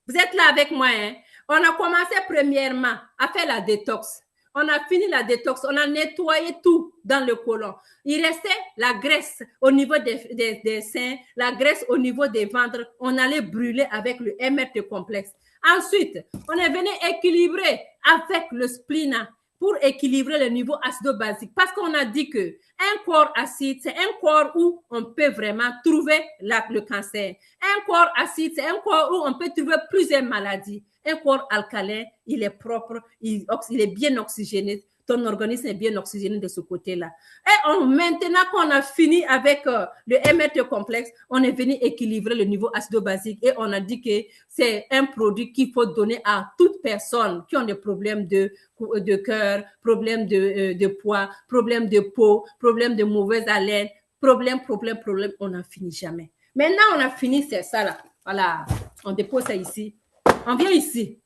Vous êtes là avec moi, hein? On a commencé premièrement à faire la détox. On a fini la détox, on a nettoyé tout dans le côlon. Il restait la graisse au niveau des seins, la graisse au niveau des ventres. On allait brûler avec le MRT complexe. Ensuite, on est venu équilibrer avec le spleen pour équilibrer le niveau acido-basique. Parce qu'on a dit que un corps acide, c'est un corps où on peut vraiment trouver le cancer. Un corps acide, c'est un corps où on peut trouver plusieurs maladies. Un corps alcalin, il est propre, il est bien oxygéné. Ton organisme est bien oxygéné de ce côté-là. Et maintenant qu'on a fini avec le MRT complexe, on est venu équilibrer le niveau acido-basique et on a dit que c'est un produit qu'il faut donner à toute personne qui ont des problèmes de cœur, problèmes de poids, problèmes de peau, problèmes de mauvaise haleine, problème, on n'en finit jamais. Maintenant, on a fini, c'est ça là. Voilà, on dépose ça ici. On vient ici.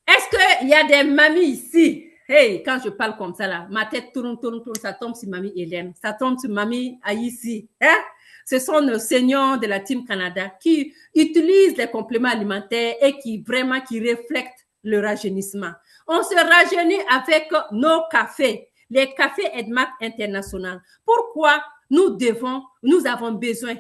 Est-ce qu'il y a des mamies ici? Hey, quand je parle comme ça, là, ma tête tourne, ça tombe sur mamie Hélène, ça tombe sur mamie Aïssi. Hein? Ce sont nos seniors de la Team Canada qui utilisent les compléments alimentaires et qui reflètent le rajeunissement. On se rajeunit avec nos cafés, les cafés Edmac International. Pourquoi nous avons besoin?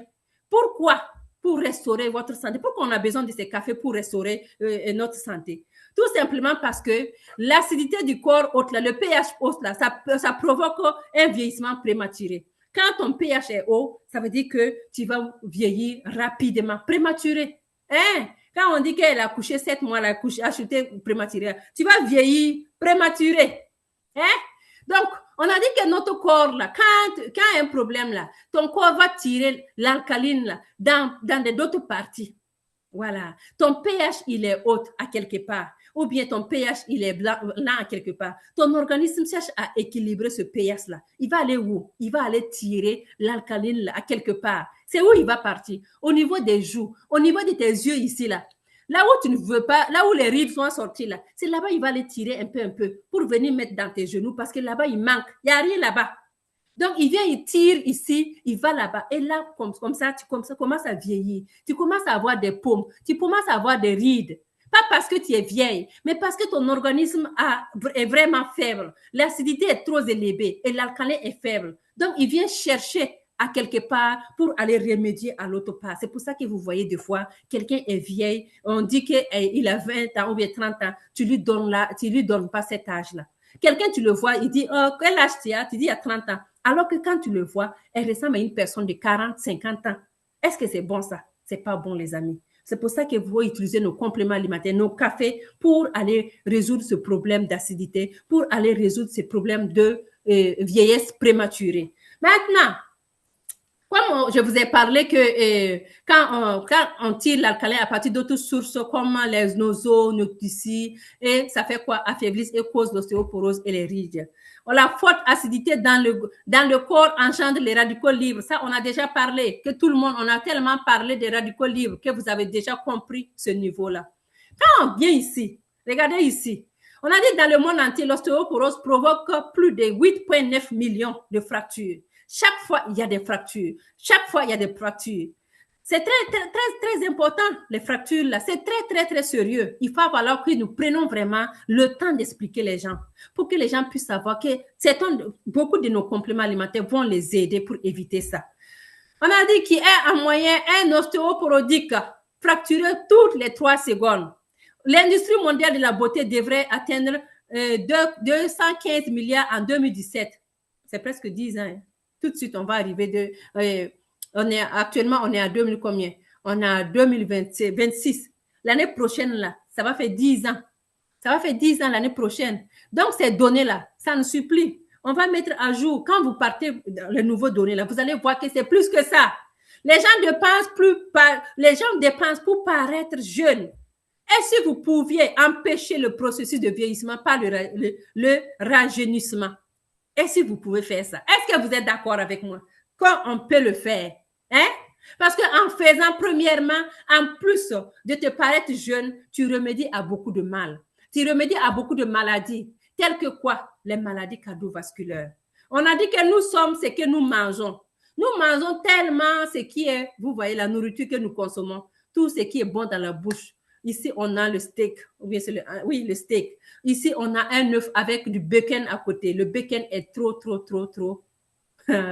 Pourquoi? Pour restaurer votre santé. Pourquoi on a besoin de ces cafés pour restaurer notre santé? Tout simplement parce que l'acidité du corps haute, là, le pH haut, là, ça provoque un vieillissement prématuré. Quand ton pH est haut, ça veut dire que tu vas vieillir rapidement, prématuré. Hein? Quand on dit qu'elle a couché 7 mois, elle a acheté prématuré, tu vas vieillir prématuré. Hein? Donc, on a dit que notre corps, là, quand il y a un problème, là, ton corps va tirer l'alcaline là, dans d'autres parties. Voilà. Ton pH, il est haut à quelque part. Ou bien ton pH, il est blanc à quelque part. Ton organisme cherche à équilibrer ce pH-là. Il va aller où? Il va aller tirer l'alcaline à quelque part. C'est où il va partir? Au niveau des joues, au niveau de tes yeux ici, là. Là où tu ne veux pas, là où les rides sont sorties, là, c'est là-bas il va les tirer un peu pour venir mettre dans tes genoux parce que là-bas, il manque. Il n'y a rien là-bas. Donc, il vient, il tire ici, il va là-bas. Et là, comme ça, tu commences à vieillir. Tu commences à avoir des paumes. Tu commences à avoir des rides. Pas parce que tu es vieille, mais parce que ton organisme est vraiment faible. L'acidité est trop élevée et l'alcalin est faible. Donc, il vient chercher à quelque part pour aller remédier à l'autre part. C'est pour ça que vous voyez des fois, quelqu'un est vieille, on dit qu'il a 20 ans ou bien 30 ans, tu lui donnes pas cet âge-là. Quelqu'un, tu le vois, il dit, oh, quel âge tu as? Tu dis, il y a 30 ans. Alors que quand tu le vois, elle ressemble à une personne de 40, 50 ans. Est-ce que c'est bon ça? C'est pas bon, les amis. C'est pour ça que vous utilisez nos compléments alimentaires, nos cafés, pour aller résoudre ce problème d'acidité, pour aller résoudre ce problème de vieillesse prématurée. Maintenant, comme je vous ai parlé que quand on tire l'alcalin à partir d'autres sources comme les noseaux, noticies, et ça fait quoi? Affaiblisse et cause l'ostéoporose et les rides. La forte acidité dans le corps engendre les radicaux libres. Ça, on a déjà parlé, que tout le monde, on a tellement parlé des radicaux libres que vous avez déjà compris ce niveau-là. Quand on vient ici, regardez ici, on a dit dans le monde entier, l'ostéoporose provoque plus de 8,9 millions de fractures. Chaque fois, il y a des fractures. Chaque fois, il y a des fractures. C'est très important, les fractures là. C'est très sérieux. Il va falloir que nous prenions vraiment le temps d'expliquer les gens pour que les gens puissent savoir que beaucoup de nos compléments alimentaires vont les aider pour éviter ça. On a dit qu'il y a en moyenne un ostéoporodique fracturé toutes les 3 secondes. L'industrie mondiale de la beauté devrait atteindre 215 milliards en 2017. C'est presque 10 ans. Tout de suite, on va arriver actuellement, on est à 2000 combien? On est à 2026. L'année prochaine, là, ça va faire 10 ans. Ça va faire 10 ans l'année prochaine. Donc, ces données-là, ça ne suffit plus. On va mettre à jour. Quand vous partez dans les nouveaux données, là, vous allez voir que c'est plus que ça. Les gens dépensent pour paraître jeunes. Et si vous pouviez empêcher le processus de vieillissement par le rajeunissement, et si vous pouvez faire ça, est-ce que vous êtes d'accord avec moi? Quand on peut le faire, hein? Parce qu'en faisant, premièrement, en plus de te paraître jeune, tu remédies à beaucoup de mal. Tu remédies à beaucoup de maladies, telles que quoi? Les maladies cardiovasculaires. On a dit que nous sommes ce que nous mangeons. Nous mangeons tellement ce qui est, vous voyez, la nourriture que nous consommons, tout ce qui est bon dans la bouche. Ici, on a le steak. Le steak. Ici, on a un œuf avec du bacon à côté. Le bacon est trop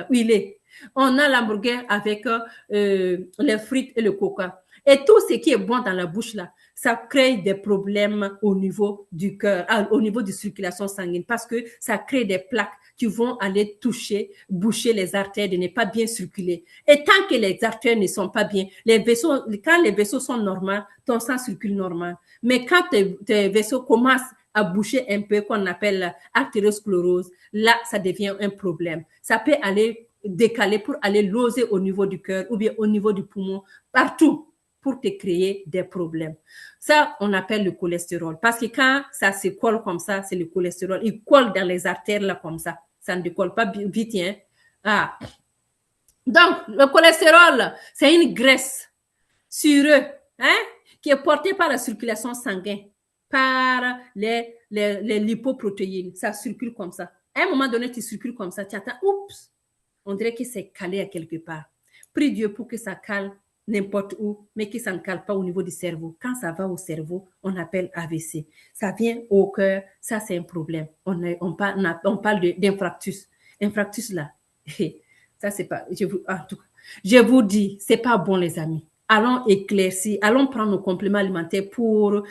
huilé. On a l'hamburger avec les frites et le coca. Et tout ce qui est bon dans la bouche, là, ça crée des problèmes au niveau du cœur, au niveau de circulation sanguine, parce que ça crée des plaques qui vont aller boucher les artères de ne pas bien circuler. Et tant que les artères ne sont pas bien, quand les vaisseaux sont normaux, ton sang circule normal. Mais quand tes vaisseaux commencent à boucher un peu, qu'on appelle artériosclérose, là, ça devient un problème. Ça peut aller décaler pour aller loger au niveau du cœur ou bien au niveau du poumon, partout, pour te créer des problèmes. Ça, on appelle le cholestérol. Parce que quand ça se colle comme ça, c'est le cholestérol. Il colle dans les artères là comme ça. Ça ne décolle pas vite, hein. Ah. Donc, le cholestérol, c'est une graisse sureuse, hein, qui est portée par la circulation sanguine, par les lipoprotéines. Ça circule comme ça. À un moment donné, tu circules comme ça, tu attends, oups, on dirait que c'est calé à quelque part. Prie Dieu pour que ça cale n'importe où, mais que ça ne cale pas au niveau du cerveau. Quand ça va au cerveau, on appelle AVC. Ça vient au cœur, ça c'est un problème. On parle d'infarctus. Infarctus là, ça c'est pas, je vous dis, c'est pas bon les amis. allons éclaircir, allons prendre nos compléments alimentaires pour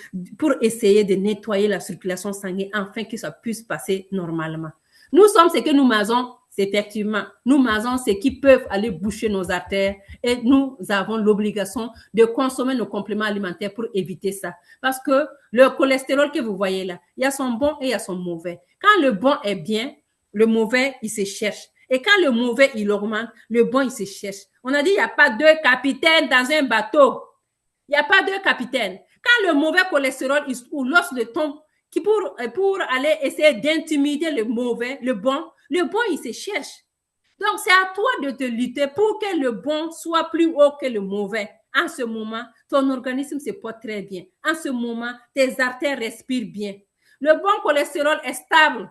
essayer de nettoyer la circulation sanguine afin que ça puisse passer normalement. Nous sommes ce que nous mangeons, c'est effectivement, nous mangeons ce qui peuvent aller boucher nos artères et nous avons l'obligation de consommer nos compléments alimentaires pour éviter ça. Parce que le cholestérol que vous voyez là, il y a son bon et il y a son mauvais. Quand le bon est bien, le mauvais, il se cherche. Et quand le mauvais, il augmente, le bon, il se cherche. On a dit, il n'y a pas deux capitaines dans un bateau. Il n'y a pas deux capitaines. Quand le mauvais cholestérol, ou lorsque le tombe, pour aller essayer d'intimider le mauvais, le bon, il se cherche. Donc, c'est à toi de te lutter pour que le bon soit plus haut que le mauvais. En ce moment, ton organisme se porte très bien. En ce moment, tes artères respirent bien. Le bon cholestérol est stable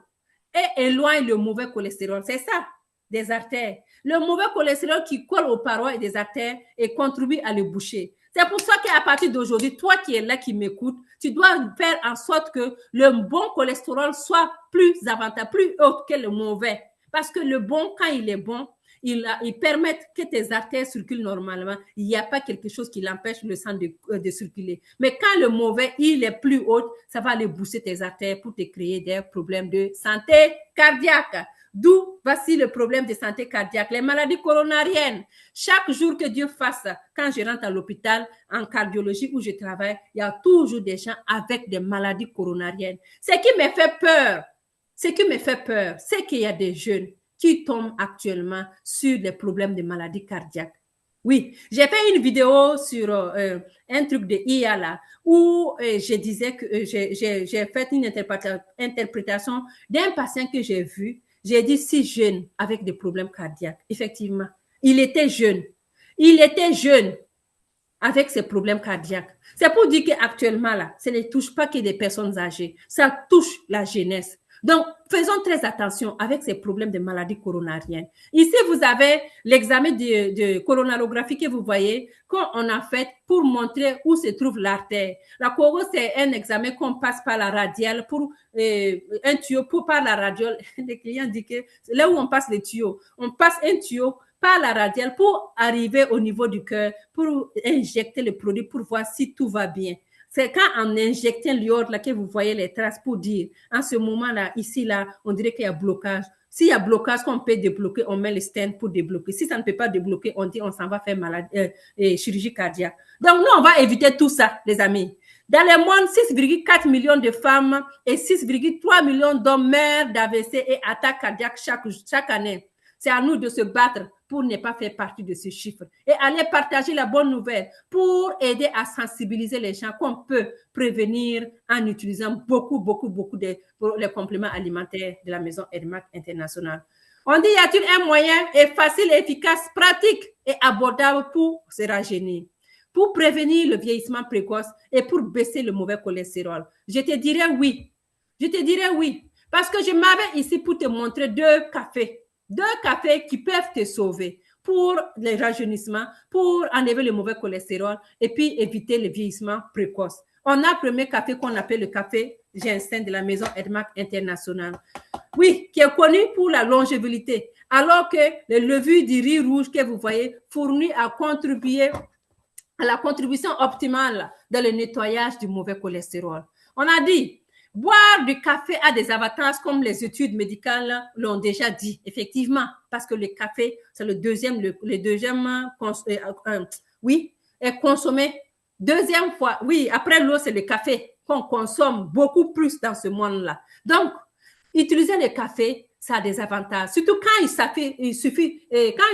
et éloigne le mauvais cholestérol. C'est ça, des artères. Le mauvais cholestérol qui colle aux parois et des artères et contribue à le boucher. C'est pour ça qu'à partir d'aujourd'hui, toi qui es là, qui m'écoutes, tu dois faire en sorte que le bon cholestérol soit plus avantageux, plus haut que le mauvais. Parce que le bon, quand il est bon, il permet que tes artères circulent normalement. Il n'y a pas quelque chose qui l'empêche le sang de circuler. Mais quand le mauvais, il est plus haut, ça va aller booster tes artères pour te créer des problèmes de santé cardiaque. D'où voici le problème de santé cardiaque, les maladies coronariennes. Chaque jour que Dieu fasse, quand je rentre à l'hôpital en cardiologie où je travaille, il y a toujours des gens avec des maladies coronariennes. Ce qui me fait peur, c'est qu'il y a des jeunes qui tombent actuellement sur des problèmes de maladies cardiaques. Oui, j'ai fait une vidéo sur un truc de IA là, où je disais que j'ai fait une interprétation d'un patient que j'ai vu. J'ai dit 6 jeunes avec des problèmes cardiaques. Effectivement, il était jeune. Il était jeune avec ses problèmes cardiaques. C'est pour dire qu'actuellement, là, ça ne touche pas que des personnes âgées. Ça touche la jeunesse. Donc, faisons très attention avec ces problèmes de maladies coronariennes. Ici, vous avez l'examen de coronalographie que vous voyez qu'on a fait pour montrer où se trouve l'artère. La coro, c'est un examen qu'on passe par la radiale pour un tuyau, par la radiole. Les clients disent que c'est là où on passe les tuyaux. On passe un tuyau par la radiale pour arriver au niveau du cœur, pour injecter le produit pour voir si tout va bien. C'est quand en injectant l'iode là que vous voyez les traces pour dire, en ce moment-là, ici, là, on dirait qu'il y a blocage. S'il y a blocage qu'on peut débloquer, on met le stent pour débloquer. Si ça ne peut pas débloquer, on dit on s'en va faire chirurgie cardiaque. Donc, nous, on va éviter tout ça, les amis. Dans le monde, 6,4 millions de femmes et 6,3 millions d'hommes meurent d'AVC et attaques cardiaques chaque année. C'est à nous de se battre pour ne pas faire partie de ce chiffre et aller partager la bonne nouvelle pour aider à sensibiliser les gens qu'on peut prévenir en utilisant beaucoup les compléments alimentaires de la maison EDMAC International. On dit, y a-t-il un moyen facile, efficace, pratique et abordable pour se rajeunir, pour prévenir le vieillissement précoce et pour baisser le mauvais cholestérol? Je te dirais oui. Parce que je m'avais ici pour te montrer 2 cafés qui peuvent te sauver pour le rajeunissement, pour enlever le mauvais cholestérol et puis éviter le vieillissement précoce. On a le premier café qu'on appelle le café ginseng de la maison EDMAC International. Oui, qui est connu pour la longévité, alors que le levure du riz rouge que vous voyez fournit à contribuer à la contribution optimale dans le nettoyage du mauvais cholestérol. On a dit, boire du café a des avantages comme les études médicales l'ont déjà dit, effectivement, parce que le café, c'est le deuxième est consommé deuxième fois. Oui, après l'eau, c'est le café qu'on consomme beaucoup plus dans ce monde-là. Donc, utiliser le café, ça a des avantages. Surtout quand il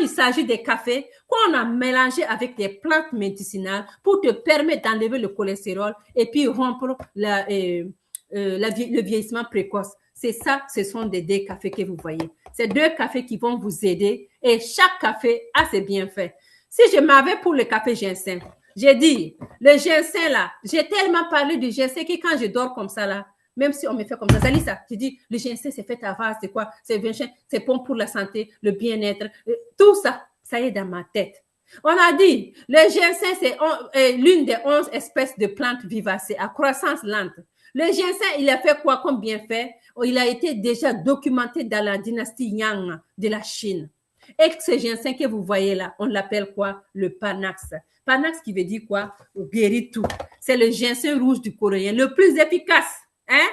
s'agit des cafés qu'on a mélangés avec des plantes médicinales pour te permettre d'enlever le cholestérol et puis rompre le vieillissement précoce. C'est ça, ce sont des 2 cafés que vous voyez. C'est 2 cafés qui vont vous aider et chaque café a ses bienfaits. Si je m'avais pour le café ginseng, j'ai dit, le ginseng là, j'ai tellement parlé du ginseng que quand je dors comme ça là, même si on me fait comme ça, Zalisa, je dis, le ginseng c'est fait à base, c'est quoi? C'est bon pour la santé, le bien-être, tout ça, ça y est dans ma tête. On a dit, le ginseng c'est l'une des 11 espèces de plantes vivacées à croissance lente. Le ginseng, il a fait quoi comme bienfait? Il a été déjà documenté dans la dynastie Yang de la Chine. Et ce ginseng que vous voyez là, on l'appelle quoi? Le Panax. Panax qui veut dire quoi? Guérit tout. C'est le ginseng rouge du coréen, le plus efficace. Hein?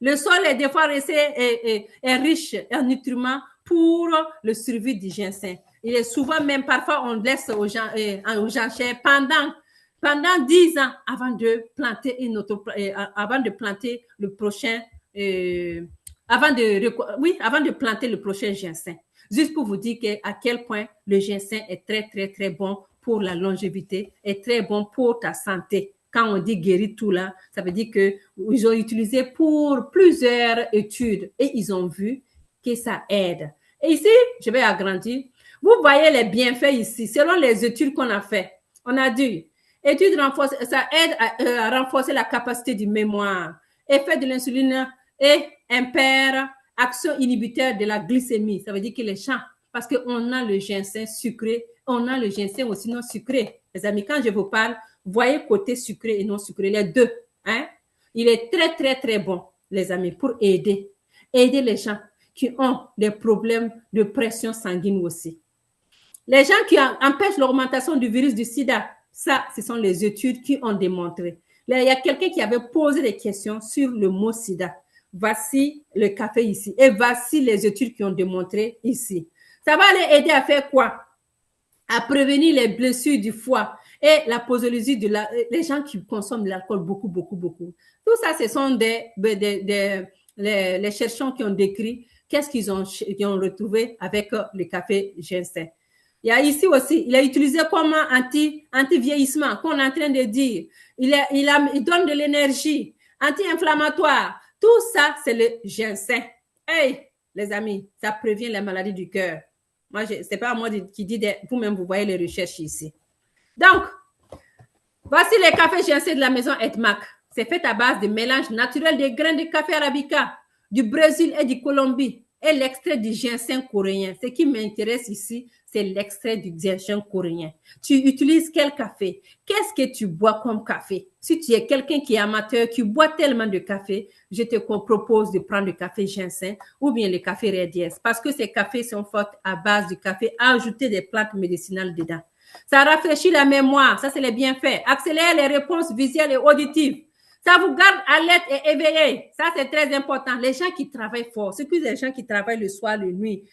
Le sol est des fois est riche en nutriments pour le survie du ginseng. Il est souvent même, parfois, on laisse aux jachères pendant 10 ans avant de planter avant de planter le prochain, avant de planter le prochain ginseng. Juste pour vous dire à quel point le ginseng est très, très, très bon pour la longévité, est très bon pour ta santé. Quand on dit guérir tout là, ça veut dire qu'ils ont utilisé pour plusieurs études et ils ont vu que ça aide. Et ici, je vais agrandir. Vous voyez les bienfaits ici, selon les études qu'on a fait. On a dit, études renforcées, ça aide à renforcer la capacité du mémoire, effet de l'insuline et impère action inhibiteur de la glycémie. Ça veut dire que les gens, parce qu'on a le ginseng sucré, on a le ginseng aussi non sucré. Les amis, quand je vous parle, voyez côté sucré et non sucré, les deux. Hein? Il est très, très, très bon, les amis, pour aider les gens qui ont des problèmes de pression sanguine aussi. Les gens qui empêchent l'augmentation du virus du sida, ça, ce sont les études qui ont démontré. Là, il y a quelqu'un qui avait posé des questions sur le mot sida. Voici le café ici. Et voici les études qui ont démontré ici. Ça va les aider à faire quoi? À prévenir les blessures du foie et la posolysie les gens qui consomment de l'alcool beaucoup, beaucoup, beaucoup. Tout ça, ce sont les chercheurs qui ont décrit qu'est-ce qu'ils ont retrouvé avec le café ginseng. Il y a ici aussi, il a utilisé comme anti-vieillissement, qu'on est en train de dire. Il donne de l'énergie, anti-inflammatoire. Tout ça, c'est le ginseng. Hey, les amis, ça prévient les maladies du cœur. Moi, c'est pas moi qui dis, vous-même, vous voyez les recherches ici. Donc, voici les cafés ginseng de la maison Edmac. C'est fait à base de mélange naturel des grains de café arabica, du Brésil et du Colombie, et l'extrait du ginseng coréen. Ce qui m'intéresse ici, c'est l'extrait du ginseng coréen. Tu utilises quel café? Qu'est-ce que tu bois comme café? Si tu es quelqu'un qui est amateur, qui boit tellement de café, je te propose de prendre le café ginseng ou bien le café Red Yes, parce que ces cafés sont faits à base du café, ajouter des plantes médicinales dedans. Ça rafraîchit la mémoire, ça c'est les bienfaits. Accélère les réponses visuelles et auditives. Ça vous garde alerte et éveillé. Ça, c'est très important. Les gens qui travaillent fort, c'est que les gens qui travaillent le soir, la nuit,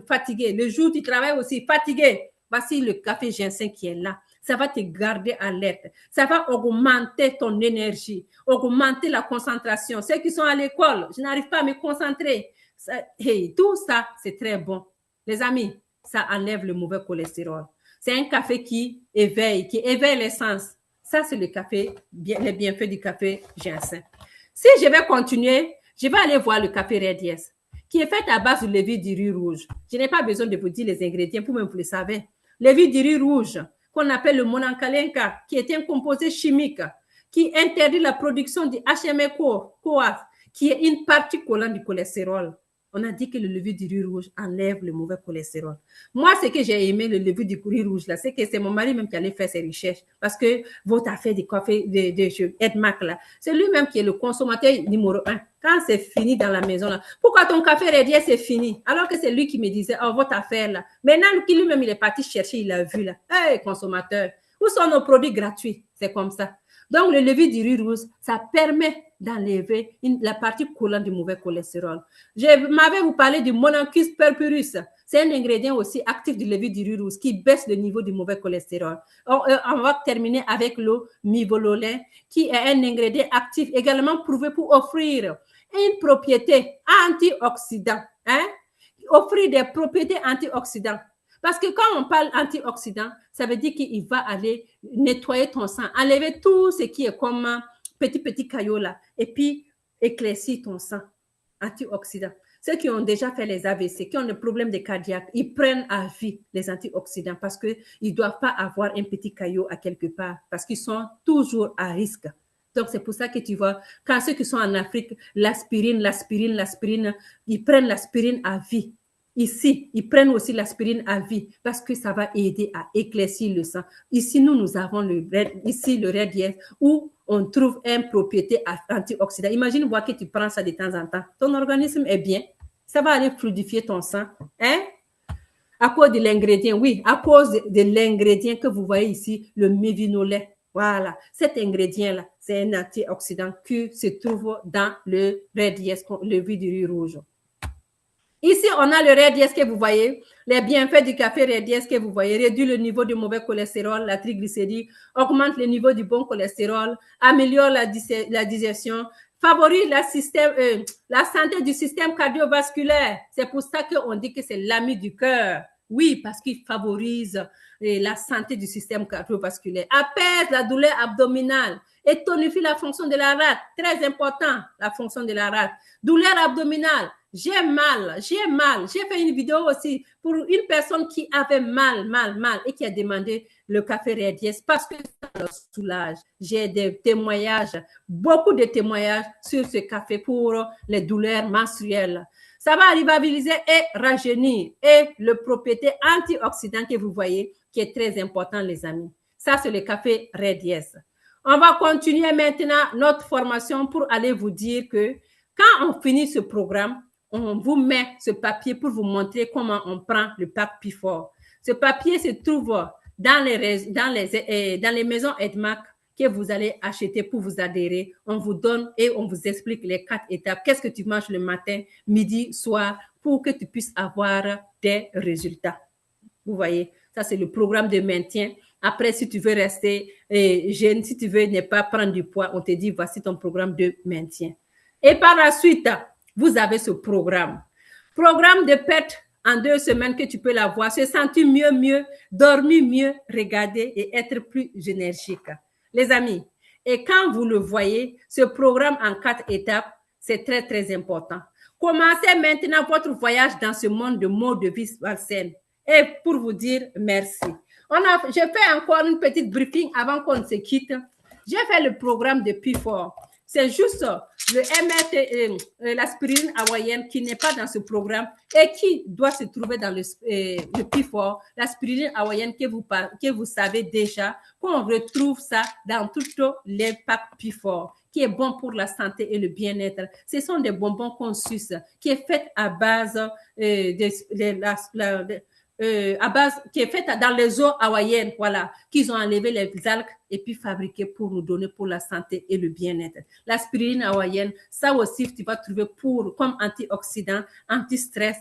fatigués. Le jour, tu travailles aussi fatigué. Voici le café ginseng qui est là. Ça va te garder alerte. Ça va augmenter ton énergie, augmenter la concentration. Ceux qui sont à l'école, je n'arrive pas à me concentrer. Tout ça, c'est très bon. Les amis, ça enlève le mauvais cholestérol. C'est un café qui éveille les sens. Ça, c'est le café, les bienfaits du café ginseng. Si je vais continuer, je vais aller voir le café Red Yes, qui est fait à base de levure du riz rouge. Je n'ai pas besoin de vous dire les ingrédients, vous-même vous le savez. Levure du riz rouge, qu'on appelle le mononkalenka, qui est un composé chimique qui interdit la production du HME-CoA, qui est une partie collante du cholestérol. On a dit que le levure du riz rouge enlève le mauvais cholestérol. Moi, ce que j'ai aimé, le levure du riz rouge, là, c'est que c'est mon mari même qui allait faire ses recherches. Parce que votre affaire du café de Edmac, là, c'est lui-même qui est le consommateur numéro 1. Quand c'est fini dans la maison, là, pourquoi ton café Red c'est fini? Alors que c'est lui qui me disait, oh, votre affaire, là. Maintenant, lui-même, il est parti chercher, il l'a vu, là. Hey, consommateur, où sont nos produits gratuits? C'est comme ça. Donc, le levure du riz rouge, ça permet d'enlever la partie collante du mauvais cholestérol. Je m'avais vous parlé du Monachus purpurus. C'est un ingrédient aussi actif du levure du riz rouge qui baisse le niveau du mauvais cholestérol. On va terminer avec le mivololin, qui est un ingrédient actif également prouvé pour offrir une propriété antioxydante. Offrir des propriétés antioxydantes. Parce que quand on parle antioxydant, ça veut dire qu'il va aller nettoyer ton sang, enlever tout ce qui est comme petit caillou là, et puis éclaircir ton sang. Antioxydant. Ceux qui ont déjà fait les AVC, qui ont des problèmes de cardiaque, ils prennent à vie les antioxydants parce qu'ils ne doivent pas avoir un petit caillou à quelque part, parce qu'ils sont toujours à risque. Donc, c'est pour ça que tu vois, quand ceux qui sont en Afrique, l'aspirine, ils prennent l'aspirine à vie. Ici, ils prennent aussi l'aspirine à vie parce que ça va aider à éclaircir le sang. Ici, nous avons le Red Yes où on trouve une propriété antioxydant. Imagine voir que tu prends ça de temps en temps. Ton organisme est bien. Ça va aller fluidifier ton sang. À cause de l'ingrédient, oui, à cause de l'ingrédient que vous voyez ici, le mévinolet. Voilà, cet ingrédient-là, c'est un antioxydant qui se trouve dans le red yes, le huile de riz rouge. Ici, on a le red yes que vous voyez, les bienfaits du café red yes que vous voyez, réduit le niveau du mauvais cholestérol, la triglycéride, augmente le niveau du bon cholestérol, améliore la digestion, favorise la santé du système cardiovasculaire. C'est pour ça qu'on dit que c'est l'ami du cœur. Oui, parce qu'il favorise la santé du système cardiovasculaire, apaise la douleur abdominale et tonifie la fonction de la rate. Très important, la fonction de la rate. Douleur abdominale. J'ai mal. J'ai fait une vidéo aussi pour une personne qui avait mal et qui a demandé le café Red Yes parce que ça le soulage. J'ai des témoignages, beaucoup de témoignages sur ce café pour les douleurs menstruelles. Ça va revitaliser et rajeunir. Et le propriété antioxydant que vous voyez, qui est très important, les amis. Ça, c'est le café Red Yes. On va continuer maintenant notre formation pour aller vous dire que quand on finit ce programme, on vous met ce papier pour vous montrer comment on prend le pack P4. Ce papier se trouve dans les maisons EDMAC que vous allez acheter pour vous adhérer. On vous donne et on vous explique les 4 étapes. Qu'est-ce que tu manges le matin, midi, soir, pour que tu puisses avoir des résultats. Vous voyez, ça c'est le programme de maintien. Après, si tu veux rester jeune, si tu veux ne pas prendre du poids, on te dit voici ton programme de maintien. Et par la suite, vous avez ce programme. Programme de perte en 2 semaines que tu peux l'avoir, se sentir mieux, dormir mieux, regarder et être plus énergique. Les amis, et quand vous le voyez, ce programme en 4 étapes, c'est très, très important. Commencez maintenant votre voyage dans ce monde de mode de vie malsaine. Et pour vous dire merci. Je fais encore une petite briefing avant qu'on se quitte. J'ai fait le programme de P4. C'est juste le MRT, l'aspirine hawaïenne qui n'est pas dans ce programme et qui doit se trouver dans le P4, l'aspirine hawaïenne que vous savez déjà, qu'on retrouve ça dans toutes les packs P4, qui est bon pour la santé et le bien-être. Ce sont des bonbons qu'on suce, qui est fait à base qui est faite dans les eaux hawaïennes, voilà, qu'ils ont enlevé les algues et puis fabriqué pour nous donner pour la santé et le bien-être. L'aspirine hawaïenne, ça aussi, tu vas trouver comme antioxydant, anti-stress,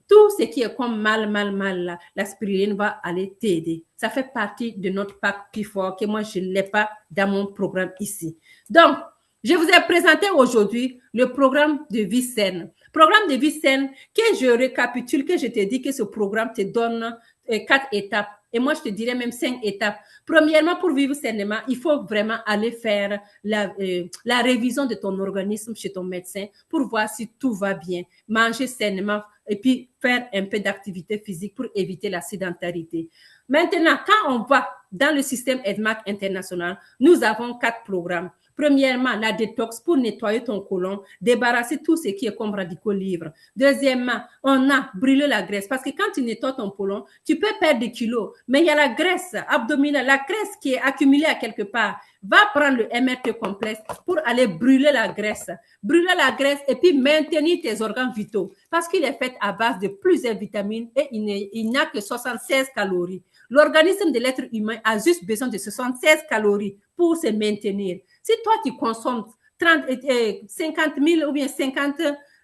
tout ce qui est comme mal, là, l'aspirine va aller t'aider. Ça fait partie de notre pack P4 que moi, je ne l'ai pas dans mon programme ici. Donc, je vous ai présenté aujourd'hui le programme de vie saine. Programme de vie saine que je récapitule, que je te dis que ce programme te donne 4 étapes. Et moi, je te dirais même 5 étapes. Premièrement, pour vivre sainement, il faut vraiment aller faire la révision de ton organisme chez ton médecin pour voir si tout va bien. Manger sainement et puis faire un peu d'activité physique pour éviter la sédentarité. Maintenant, quand on va dans le système EDMAC international, nous avons 4 programmes. Premièrement, la détox pour nettoyer ton côlon, débarrasser tout ce qui est comme radicaux libres. Deuxièmement, on a brûlé la graisse parce que quand tu nettoies ton côlon, tu peux perdre des kilos, mais il y a la graisse abdominale, la graisse qui est accumulée à quelque part. Va prendre le MRT complexe pour aller brûler la graisse. Brûler la graisse et puis maintenir tes organes vitaux parce qu'il est fait à base de plusieurs vitamines et il n'a que 76 calories. L'organisme de l'être humain a juste besoin de 76 calories pour se maintenir. Si toi, tu consommes 50 000 ou bien 50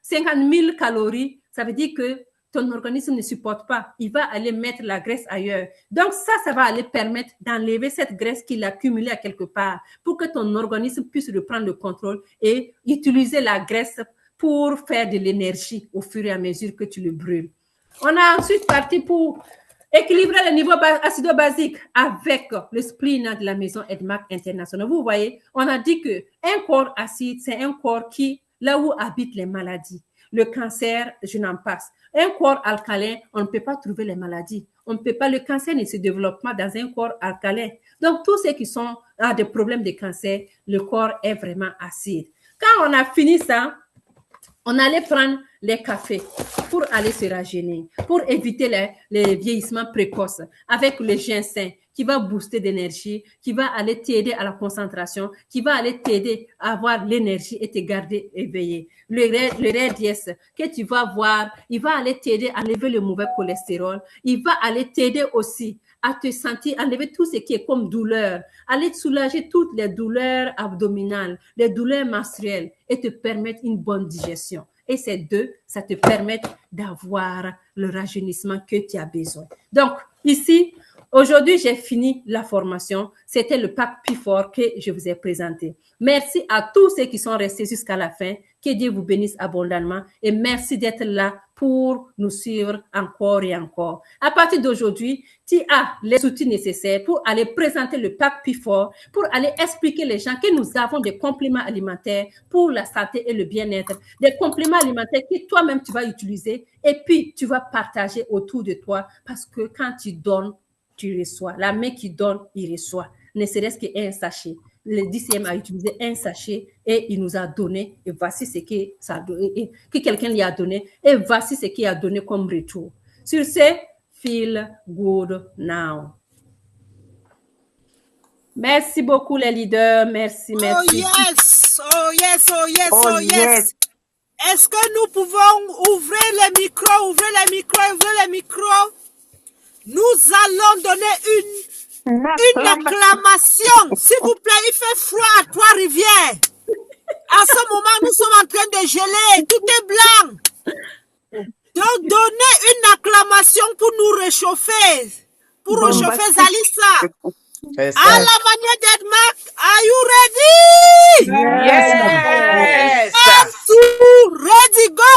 000 calories, ça veut dire que ton organisme ne supporte pas. Il va aller mettre la graisse ailleurs. Donc, ça va aller permettre d'enlever cette graisse qu'il a accumulée à quelque part pour que ton organisme puisse reprendre le contrôle et utiliser la graisse pour faire de l'énergie au fur et à mesure que tu le brûles. On a ensuite parti pour équilibrer le niveau acido-basique avec le spleen de la maison EDMAC International. Vous voyez, on a dit qu'un corps acide, c'est un corps là où habitent les maladies. Le cancer, je n'en passe. Un corps alcalin, on ne peut pas trouver les maladies. On ne peut pas, le cancer ne se développe pas dans un corps alcalin. Donc, tous ceux qui ont des problèmes de cancer, le corps est vraiment acide. Quand on a fini ça, On allait prendre les cafés pour aller se rajeunir, pour éviter les vieillissements précoces avec le ginseng qui va booster d'énergie, qui va aller t'aider à la concentration, qui va aller t'aider à avoir l'énergie et te garder éveillé. Le Red Yes que tu vas voir, il va aller t'aider à lever le mauvais cholestérol. Il va aller t'aider aussi à te sentir, enlever tout ce qui est comme douleur, aller soulager toutes les douleurs abdominales, les douleurs menstruelles et te permettre une bonne digestion. Et ces deux, ça te permet d'avoir le rajeunissement que tu as besoin. Donc, ici, aujourd'hui, j'ai fini la formation. C'était le pack P4 que je vous ai présenté. Merci à tous ceux qui sont restés jusqu'à la fin. Que Dieu vous bénisse abondamment et merci d'être là pour nous suivre encore et encore. À partir d'aujourd'hui, tu as les outils nécessaires pour aller présenter le pack P4, pour aller expliquer les gens que nous avons des compléments alimentaires pour la santé et le bien-être, des compléments alimentaires que toi-même tu vas utiliser et puis tu vas partager autour de toi parce que quand tu donnes, tu reçois. La main qui donne, il reçoit. Ne serait-ce qu'un sachet. Le DCM a utilisé un sachet et il nous a donné, et voici ce que, que quelqu'un lui a donné, et voici ce qu'il a donné comme retour. Sur ce, feel good now. Merci beaucoup les leaders, merci. Oh yes, oh yes, oh yes, oh yes. Est-ce que nous pouvons ouvrir les micros, ouvrir les micros, ouvrir les micros? Nous allons donner une acclamation. S'il vous plaît, il fait froid à Trois-Rivières. À ce moment, nous sommes en train de geler. Tout est blanc. Donc, donnez une acclamation pour nous réchauffer. Pour réchauffer Zalissa. À la manière d'Edmarc, are you ready? Yes. 1, 2, ready, go.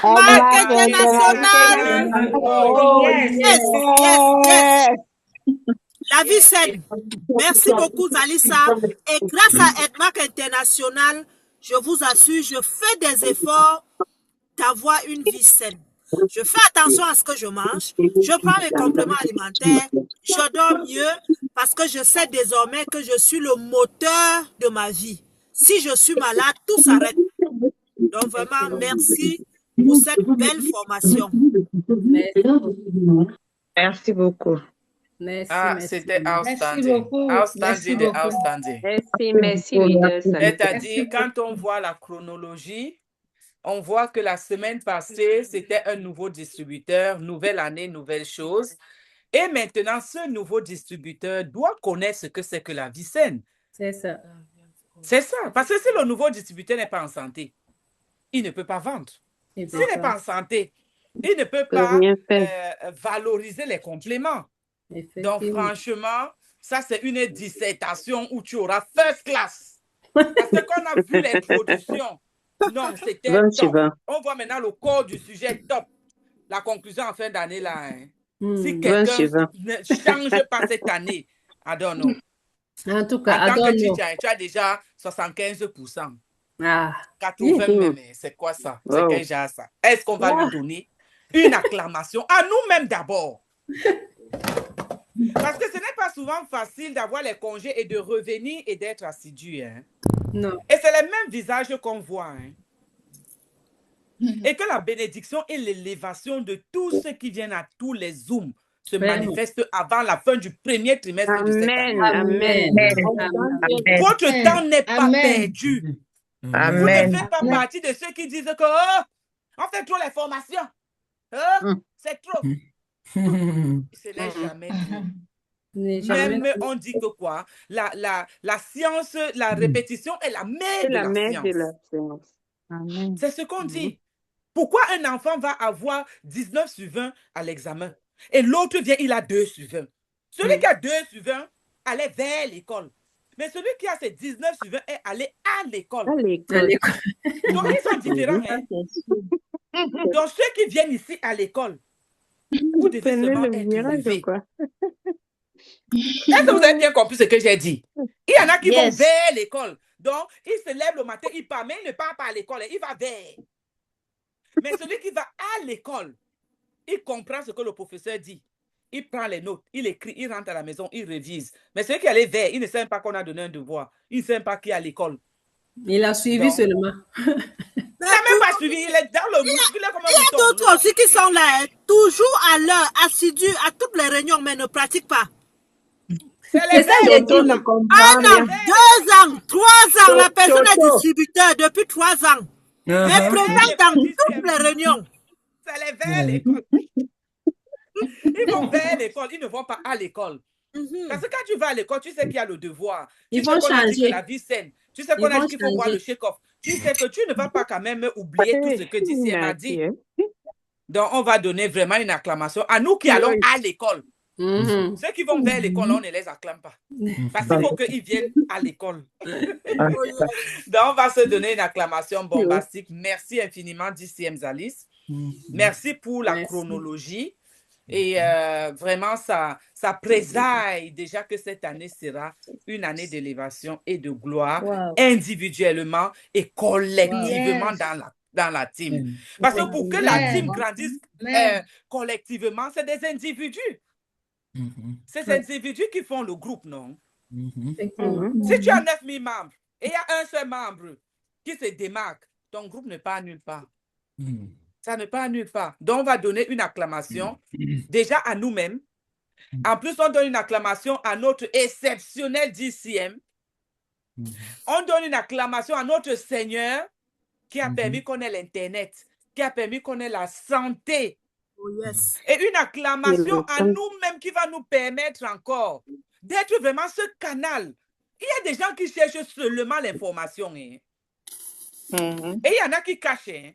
Edmarc International. Yes, yes, yes. La vie saine. Merci beaucoup, Zalissa. Et grâce à Edmarc International, je vous assure, je fais des efforts d'avoir une vie saine. Je fais attention à ce que je mange. Je prends mes compléments alimentaires. Je dors mieux parce que je sais désormais que je suis le moteur de ma vie. Si je suis malade, tout s'arrête. Donc vraiment, merci pour cette belle formation. Merci beaucoup. Merci, c'était outstanding. Merci beaucoup. Outstanding Merci et beaucoup. outstanding. Merci, leader. C'est-à-dire, quand on voit la chronologie, on voit que la semaine passée, c'était un nouveau distributeur, nouvelle année, nouvelle chose. Et maintenant, ce nouveau distributeur doit connaître ce que c'est que la vie saine. C'est ça. C'est ça. Parce que si le nouveau distributeur n'est pas en santé, il ne peut pas vendre. S'il n'est pas en santé, il ne peut pas valoriser les compléments. Donc, franchement, ça, c'est une dissertation où tu auras first class. Parce que quand on a vu les productions, non, c'était top. On voit maintenant le corps du sujet top. La conclusion en fin d'année, là. Hein. Si quelqu'un ne change pas cette année, I don't know. En tout cas, en tant que teacher, tu as déjà 75%. 80 même, c'est quoi ça? C'est quel genre ça? Est-ce qu'on va lui donner une acclamation à nous-mêmes d'abord? Parce que ce n'est pas souvent facile d'avoir les congés et de revenir et d'être assidu. Hein? Non. Et c'est les mêmes visages qu'on voit. Hein? Et que la bénédiction et l'élévation de tous ceux qui viennent à tous les Zooms se manifestent avant la fin du premier trimestre de cette année. Amen. Votre temps n'est pas perdu. Amen. Vous ne faites pas partie de ceux qui disent que on fait trop les formations. C'est trop. Ce n'est jamais dit. Même on dit que quoi? La science, la répétition est la mère de la science. C'est ce qu'on dit. Pourquoi un enfant va avoir 19 sur 20 à l'examen et l'autre vient, il a 2 sur 20? Celui qui a 2 sur 20 allait vers l'école. Mais celui qui a ses 19 sur 20 est allé à l'école. Donc, ils sont différents. Hein? Donc, ceux qui viennent ici à l'école, vous devez seulement être élevés. Est-ce que vous avez bien compris ce que j'ai dit? Il y en a qui vont vers l'école. Donc, il se lève le matin, il part, mais il ne part pas à l'école, il va vers. Mais celui qui va à l'école, il comprend ce que le professeur dit. Il prend les notes, il écrit, il rentre à la maison, il révise. Mais celui qui allait vers, il ne sait même pas qu'on a donné un devoir. Il ne sait même pas qui est à l'école. Il a suivi Donc, seulement. il n'a même pas suivi, il est dans le mouton. Il est comme un Il y a mouton. d'autres aussi qui sont là, hein, toujours à l'heure, assidus à toutes les réunions, mais ne pratiquent pas. C'est C'est ça, j'ai dit. Toto ne comprend Un an, rien. 2 ans, 3 ans, la personne est Toto. distributeur depuis 3 ans. Elle présente dans toutes les réunions. Ça les vers l'école. Ils vont vers l'école, ils ne vont pas à l'école. Parce que quand tu vas à l'école, tu sais qu'il y a le devoir. Ils Tu sais vont qu'on a dit que changer. la vie saine. Tu sais qu'on Ils a vont dit qu'il faut boire changer. le shake-off. Tu sais que tu ne vas pas quand même oublier tout ce que DCM a dit. Donc, on va donner vraiment une acclamation à nous qui allons à l'école. Mhm. Ceux qui vont vers l'école, on ne les acclame pas. Parce qu'il faut qu'ils viennent à l'école. Donc, on va se donner une acclamation bombastique. Merci infiniment, DCM Alice. Merci pour la chronologie. Et vraiment, ça présaille déjà que cette année sera une année d'élévation et de gloire, individuellement et collectivement dans la team. Parce que pour que la team grandisse collectivement, c'est des individus. C'est des individus qui font le groupe, non? Si tu as 9000 membres et il y a un seul membre qui se démarque, ton groupe ne part nulle part. Ça ne part nulle part. Donc, on va donner une acclamation déjà à nous-mêmes. En plus, on donne une acclamation à notre exceptionnel DCM. On donne une acclamation à notre Seigneur qui a permis qu'on ait l'Internet, qui a permis qu'on ait la santé. Et une acclamation à nous-mêmes qui va nous permettre encore d'être vraiment ce canal. Il y a des gens qui cherchent seulement l'information. Hein. Et il y en a qui cachent. Hein.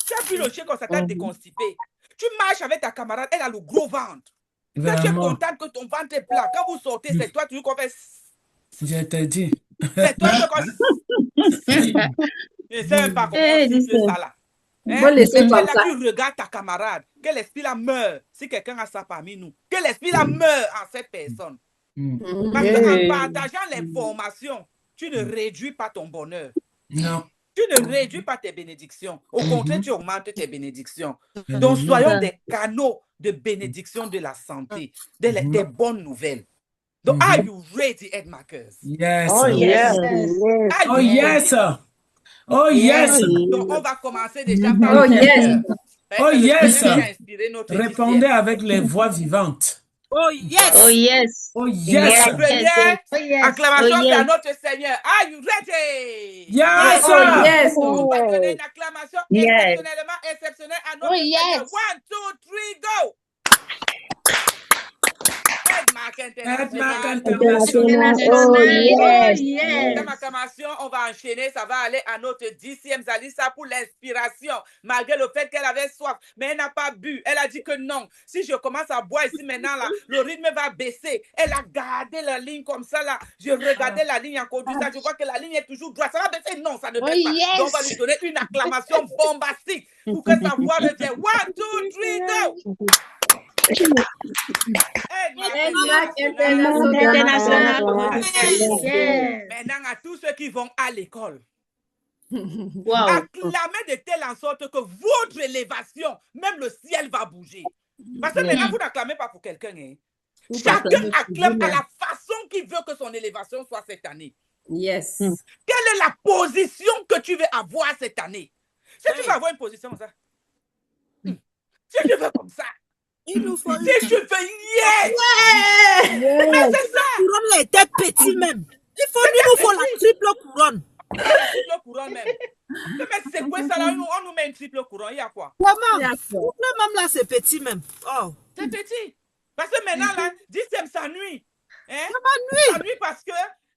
Tu as vu le chien comme ça t'a déconstipé. Tu marches avec ta camarade, elle a le gros ventre. Toi, tu es contente que ton ventre est plat. Quand vous sortez, c'est toi toujours qu'on fait. Je t'ai dit. C'est toi qui je ne sais même pas comment on fait ça là. Hein? Faut laisser Et comme là, ça. tu regardes ta camarade. Que l'esprit là meurt. Si quelqu'un a ça parmi nous. Que l'esprit là meurt en cette personne. Parce qu'en partageant l'information, tu ne réduis pas ton bonheur. Non. Tu ne réduis pas tes bénédictions. Au contraire, tu augmentes tes bénédictions. Donc, soyons des canaux de bénédiction de la santé, des bonnes nouvelles. Donc, are you ready, Edmakers? Yes. Oh, yes. Oh, yes. Oh, yes. Donc, on va commencer déjà par Oh, yes. Oh, yes. Répondez Répondez avec les voix vivantes. Oh yes! Oh, yes. Oh, yes. La première acclamation Oh, yes. à notre Seigneur. Are you ready? Yes. Oh, yes. On va donner une acclamation exceptionnellement exceptionnelle à notre Seigneur. 1, 2, 3, go! Edmark International. Oh, yes. Comme acclamation, on va enchaîner. Ça va aller à notre 10e Zalissa pour l'inspiration. Malgré le fait qu'elle avait soif, mais elle n'a pas bu. Elle a dit que non. Si je commence à boire ici maintenant, là, le rythme va baisser. Elle a gardé la ligne comme ça, là. Je regardais la ligne en conduisant. Je vois que la ligne est toujours droite. Ça va baisser? Non, ça ne baisse pas. Donc, on va lui donner une acclamation bombastique pour que sa voix revienne. 1, 2, 3, go! Maintenant, à tous ceux qui vont à l'école, acclamez de telle en sorte que votre élévation, même le ciel va bouger. Parce que maintenant, vous n'acclamez pas pour quelqu'un. Hein. Chacun acclame à la façon qu'il veut que son élévation soit cette année. Yes. Quelle est la position que tu veux avoir cette année? Si tu veux avoir une position comme ça, si tu veux comme ça, Il nous faut si tu veux, yes! Mais c'est ça! La couronne était petit même. Il nous faut la triple couronne. Triple couronne même. Mais c'est quoi ça là? On nous met une triple couronne, il y a quoi? Comment? Même là, c'est petit même. Oh. C'est petit. Parce que maintenant, là, 10e s'ennuie. Hein? Ça s'ennuie parce que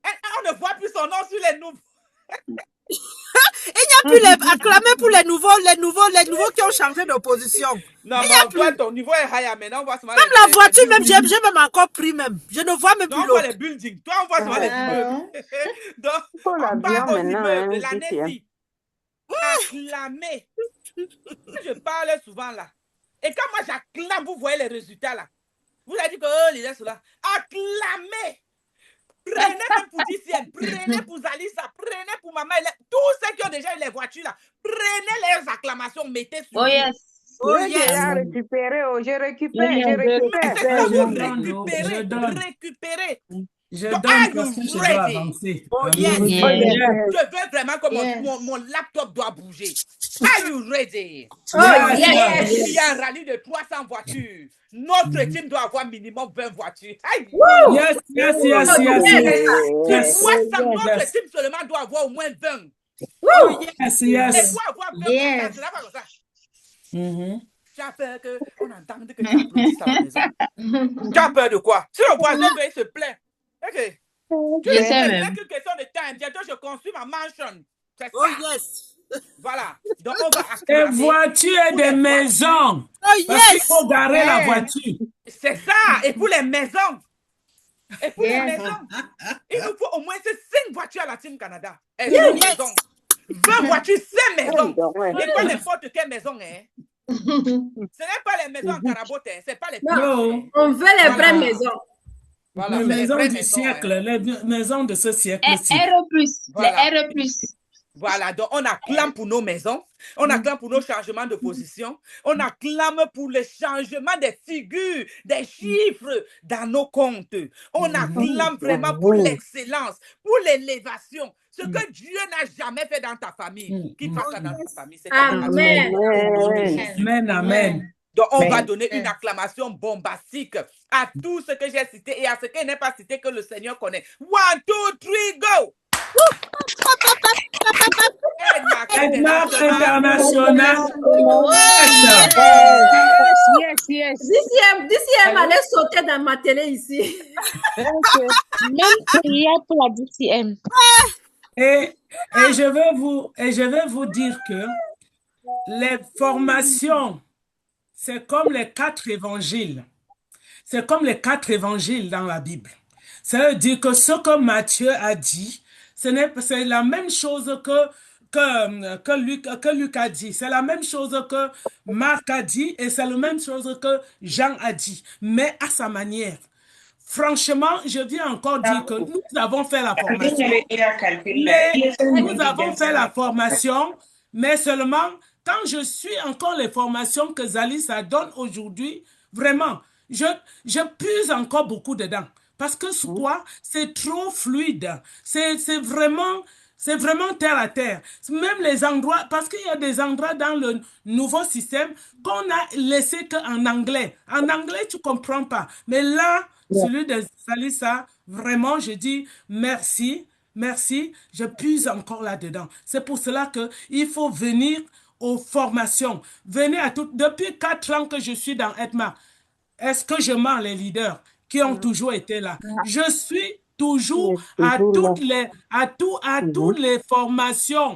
on ne voit plus son nom sur les nouveaux. Il n'y a plus les acclamés pour les nouveaux qui ont changé de position. Non, mais toi, ton niveau est high maintenant. On voit même la voiture, même j'ai même encore pris même. Je ne vois même plus l'autre. On voit les buildings. Toi, on voit seulement les immeubles. Donc, on parle aux immeubles de l'année-ci. Acclamer. Je parle souvent là. Et quand moi j'acclame, vous voyez les résultats là. Vous avez dit que oh, il est là. Acclamer. Prenez même pour DCM, prenez pour Zalissa, prenez pour maman, tous ceux qui ont déjà eu les voitures là, prenez leurs acclamations, mettez sur. Oh yes. Oh yes. Je récupère. Mais c'est ça, vous récupérez. Je Donc, donne are parce que you je dois ready? avancer. Oh, Amen. yes. Je veux vraiment que Yes. mon laptop doit bouger. Are you ready? Oh, Yes, yes. Il y a un rallye de 300 voitures. Notre team doit avoir minimum 20 voitures. Aïe. yes, yes, yes, Oh, yes, yes. yes, yes, 300, notre yes, team seulement doit avoir au moins 20. Oh, yes, Et yes. pour avoir 20, Yes. ça ne sera pas comme ça. Mhm. Tu as peur qu'on entende que tu applaudisses à la maison. Tu as peur de quoi? Si le voisin veut, il se plaint. Ok. Tu Je sais, sais c'est même. qu'une question de temps. Bientôt, je construis ma mansion. C'est oh, ça. yes. Voilà. Donc, on va Des acclamer. voitures et Pour des les maisons. Oh, Parce qu'il yes. faut garer la Yes. voiture. C'est ça. Et pour les maisons. Et pour les Yes. maisons. Il nous faut au moins 5 voitures à la Team Canada. Et 5 maisons. 20 voitures, 5 maisons. Et pas n'importe quelle maison. Hein. Ce n'est pas les maisons en carabote. Hein. Ce n'est pas les Non, Non. on veut les vraies Voilà. maisons. Voilà, Les c'est les maisons vraies du maisons. siècle, Hein. les maisons de ce siècle-ci. R+, Voilà. les R+. Voilà, donc on acclame pour nos maisons, on acclame pour nos changements de position, on acclame pour le changement des figures, des chiffres dans nos comptes. On acclame vraiment pour l'excellence, pour l'élévation. Ce que Dieu n'a jamais fait dans ta famille, qu'il fasse ça dans ta famille. C'est Amen. Amen, amen. Donc, on va donner une acclamation bombastique à tout ce que j'ai cité et à ce qui n'est pas cité que le Seigneur connaît. 1, 2, 3, go! Edmark International. Yes. DCM allait sauter dans ma télé ici. Même prière pour la DCM. Et je vais vous dire que les formations, c'est comme les 4 évangiles. C'est comme les 4 évangiles dans la Bible. Ça veut dire que ce que Matthieu a dit, c'est la même chose que Luc a dit. C'est la même chose que Marc a dit et c'est la même chose que Jean a dit, mais à sa manière. Franchement, je viens encore dire que nous avons fait la formation. Nous avons fait la formation, mais seulement quand je suis encore les formations que Zalisa donne aujourd'hui, vraiment, je puise encore beaucoup dedans. Parce que quoi? C'est trop fluide. C'est vraiment terre à terre. Même les endroits, parce qu'il y a des endroits dans le nouveau système qu'on a laissé qu'en anglais. En anglais, tu comprends pas. Mais là, celui de Salissa, vraiment, je dis merci, merci. Je puise encore là-dedans. C'est pour cela qu'il faut venir aux formations. Venez à toutes. Depuis 4 ans que je suis dans Edma, est-ce que je mens les leaders qui ont toujours été là? Je suis toujours à toutes les formations.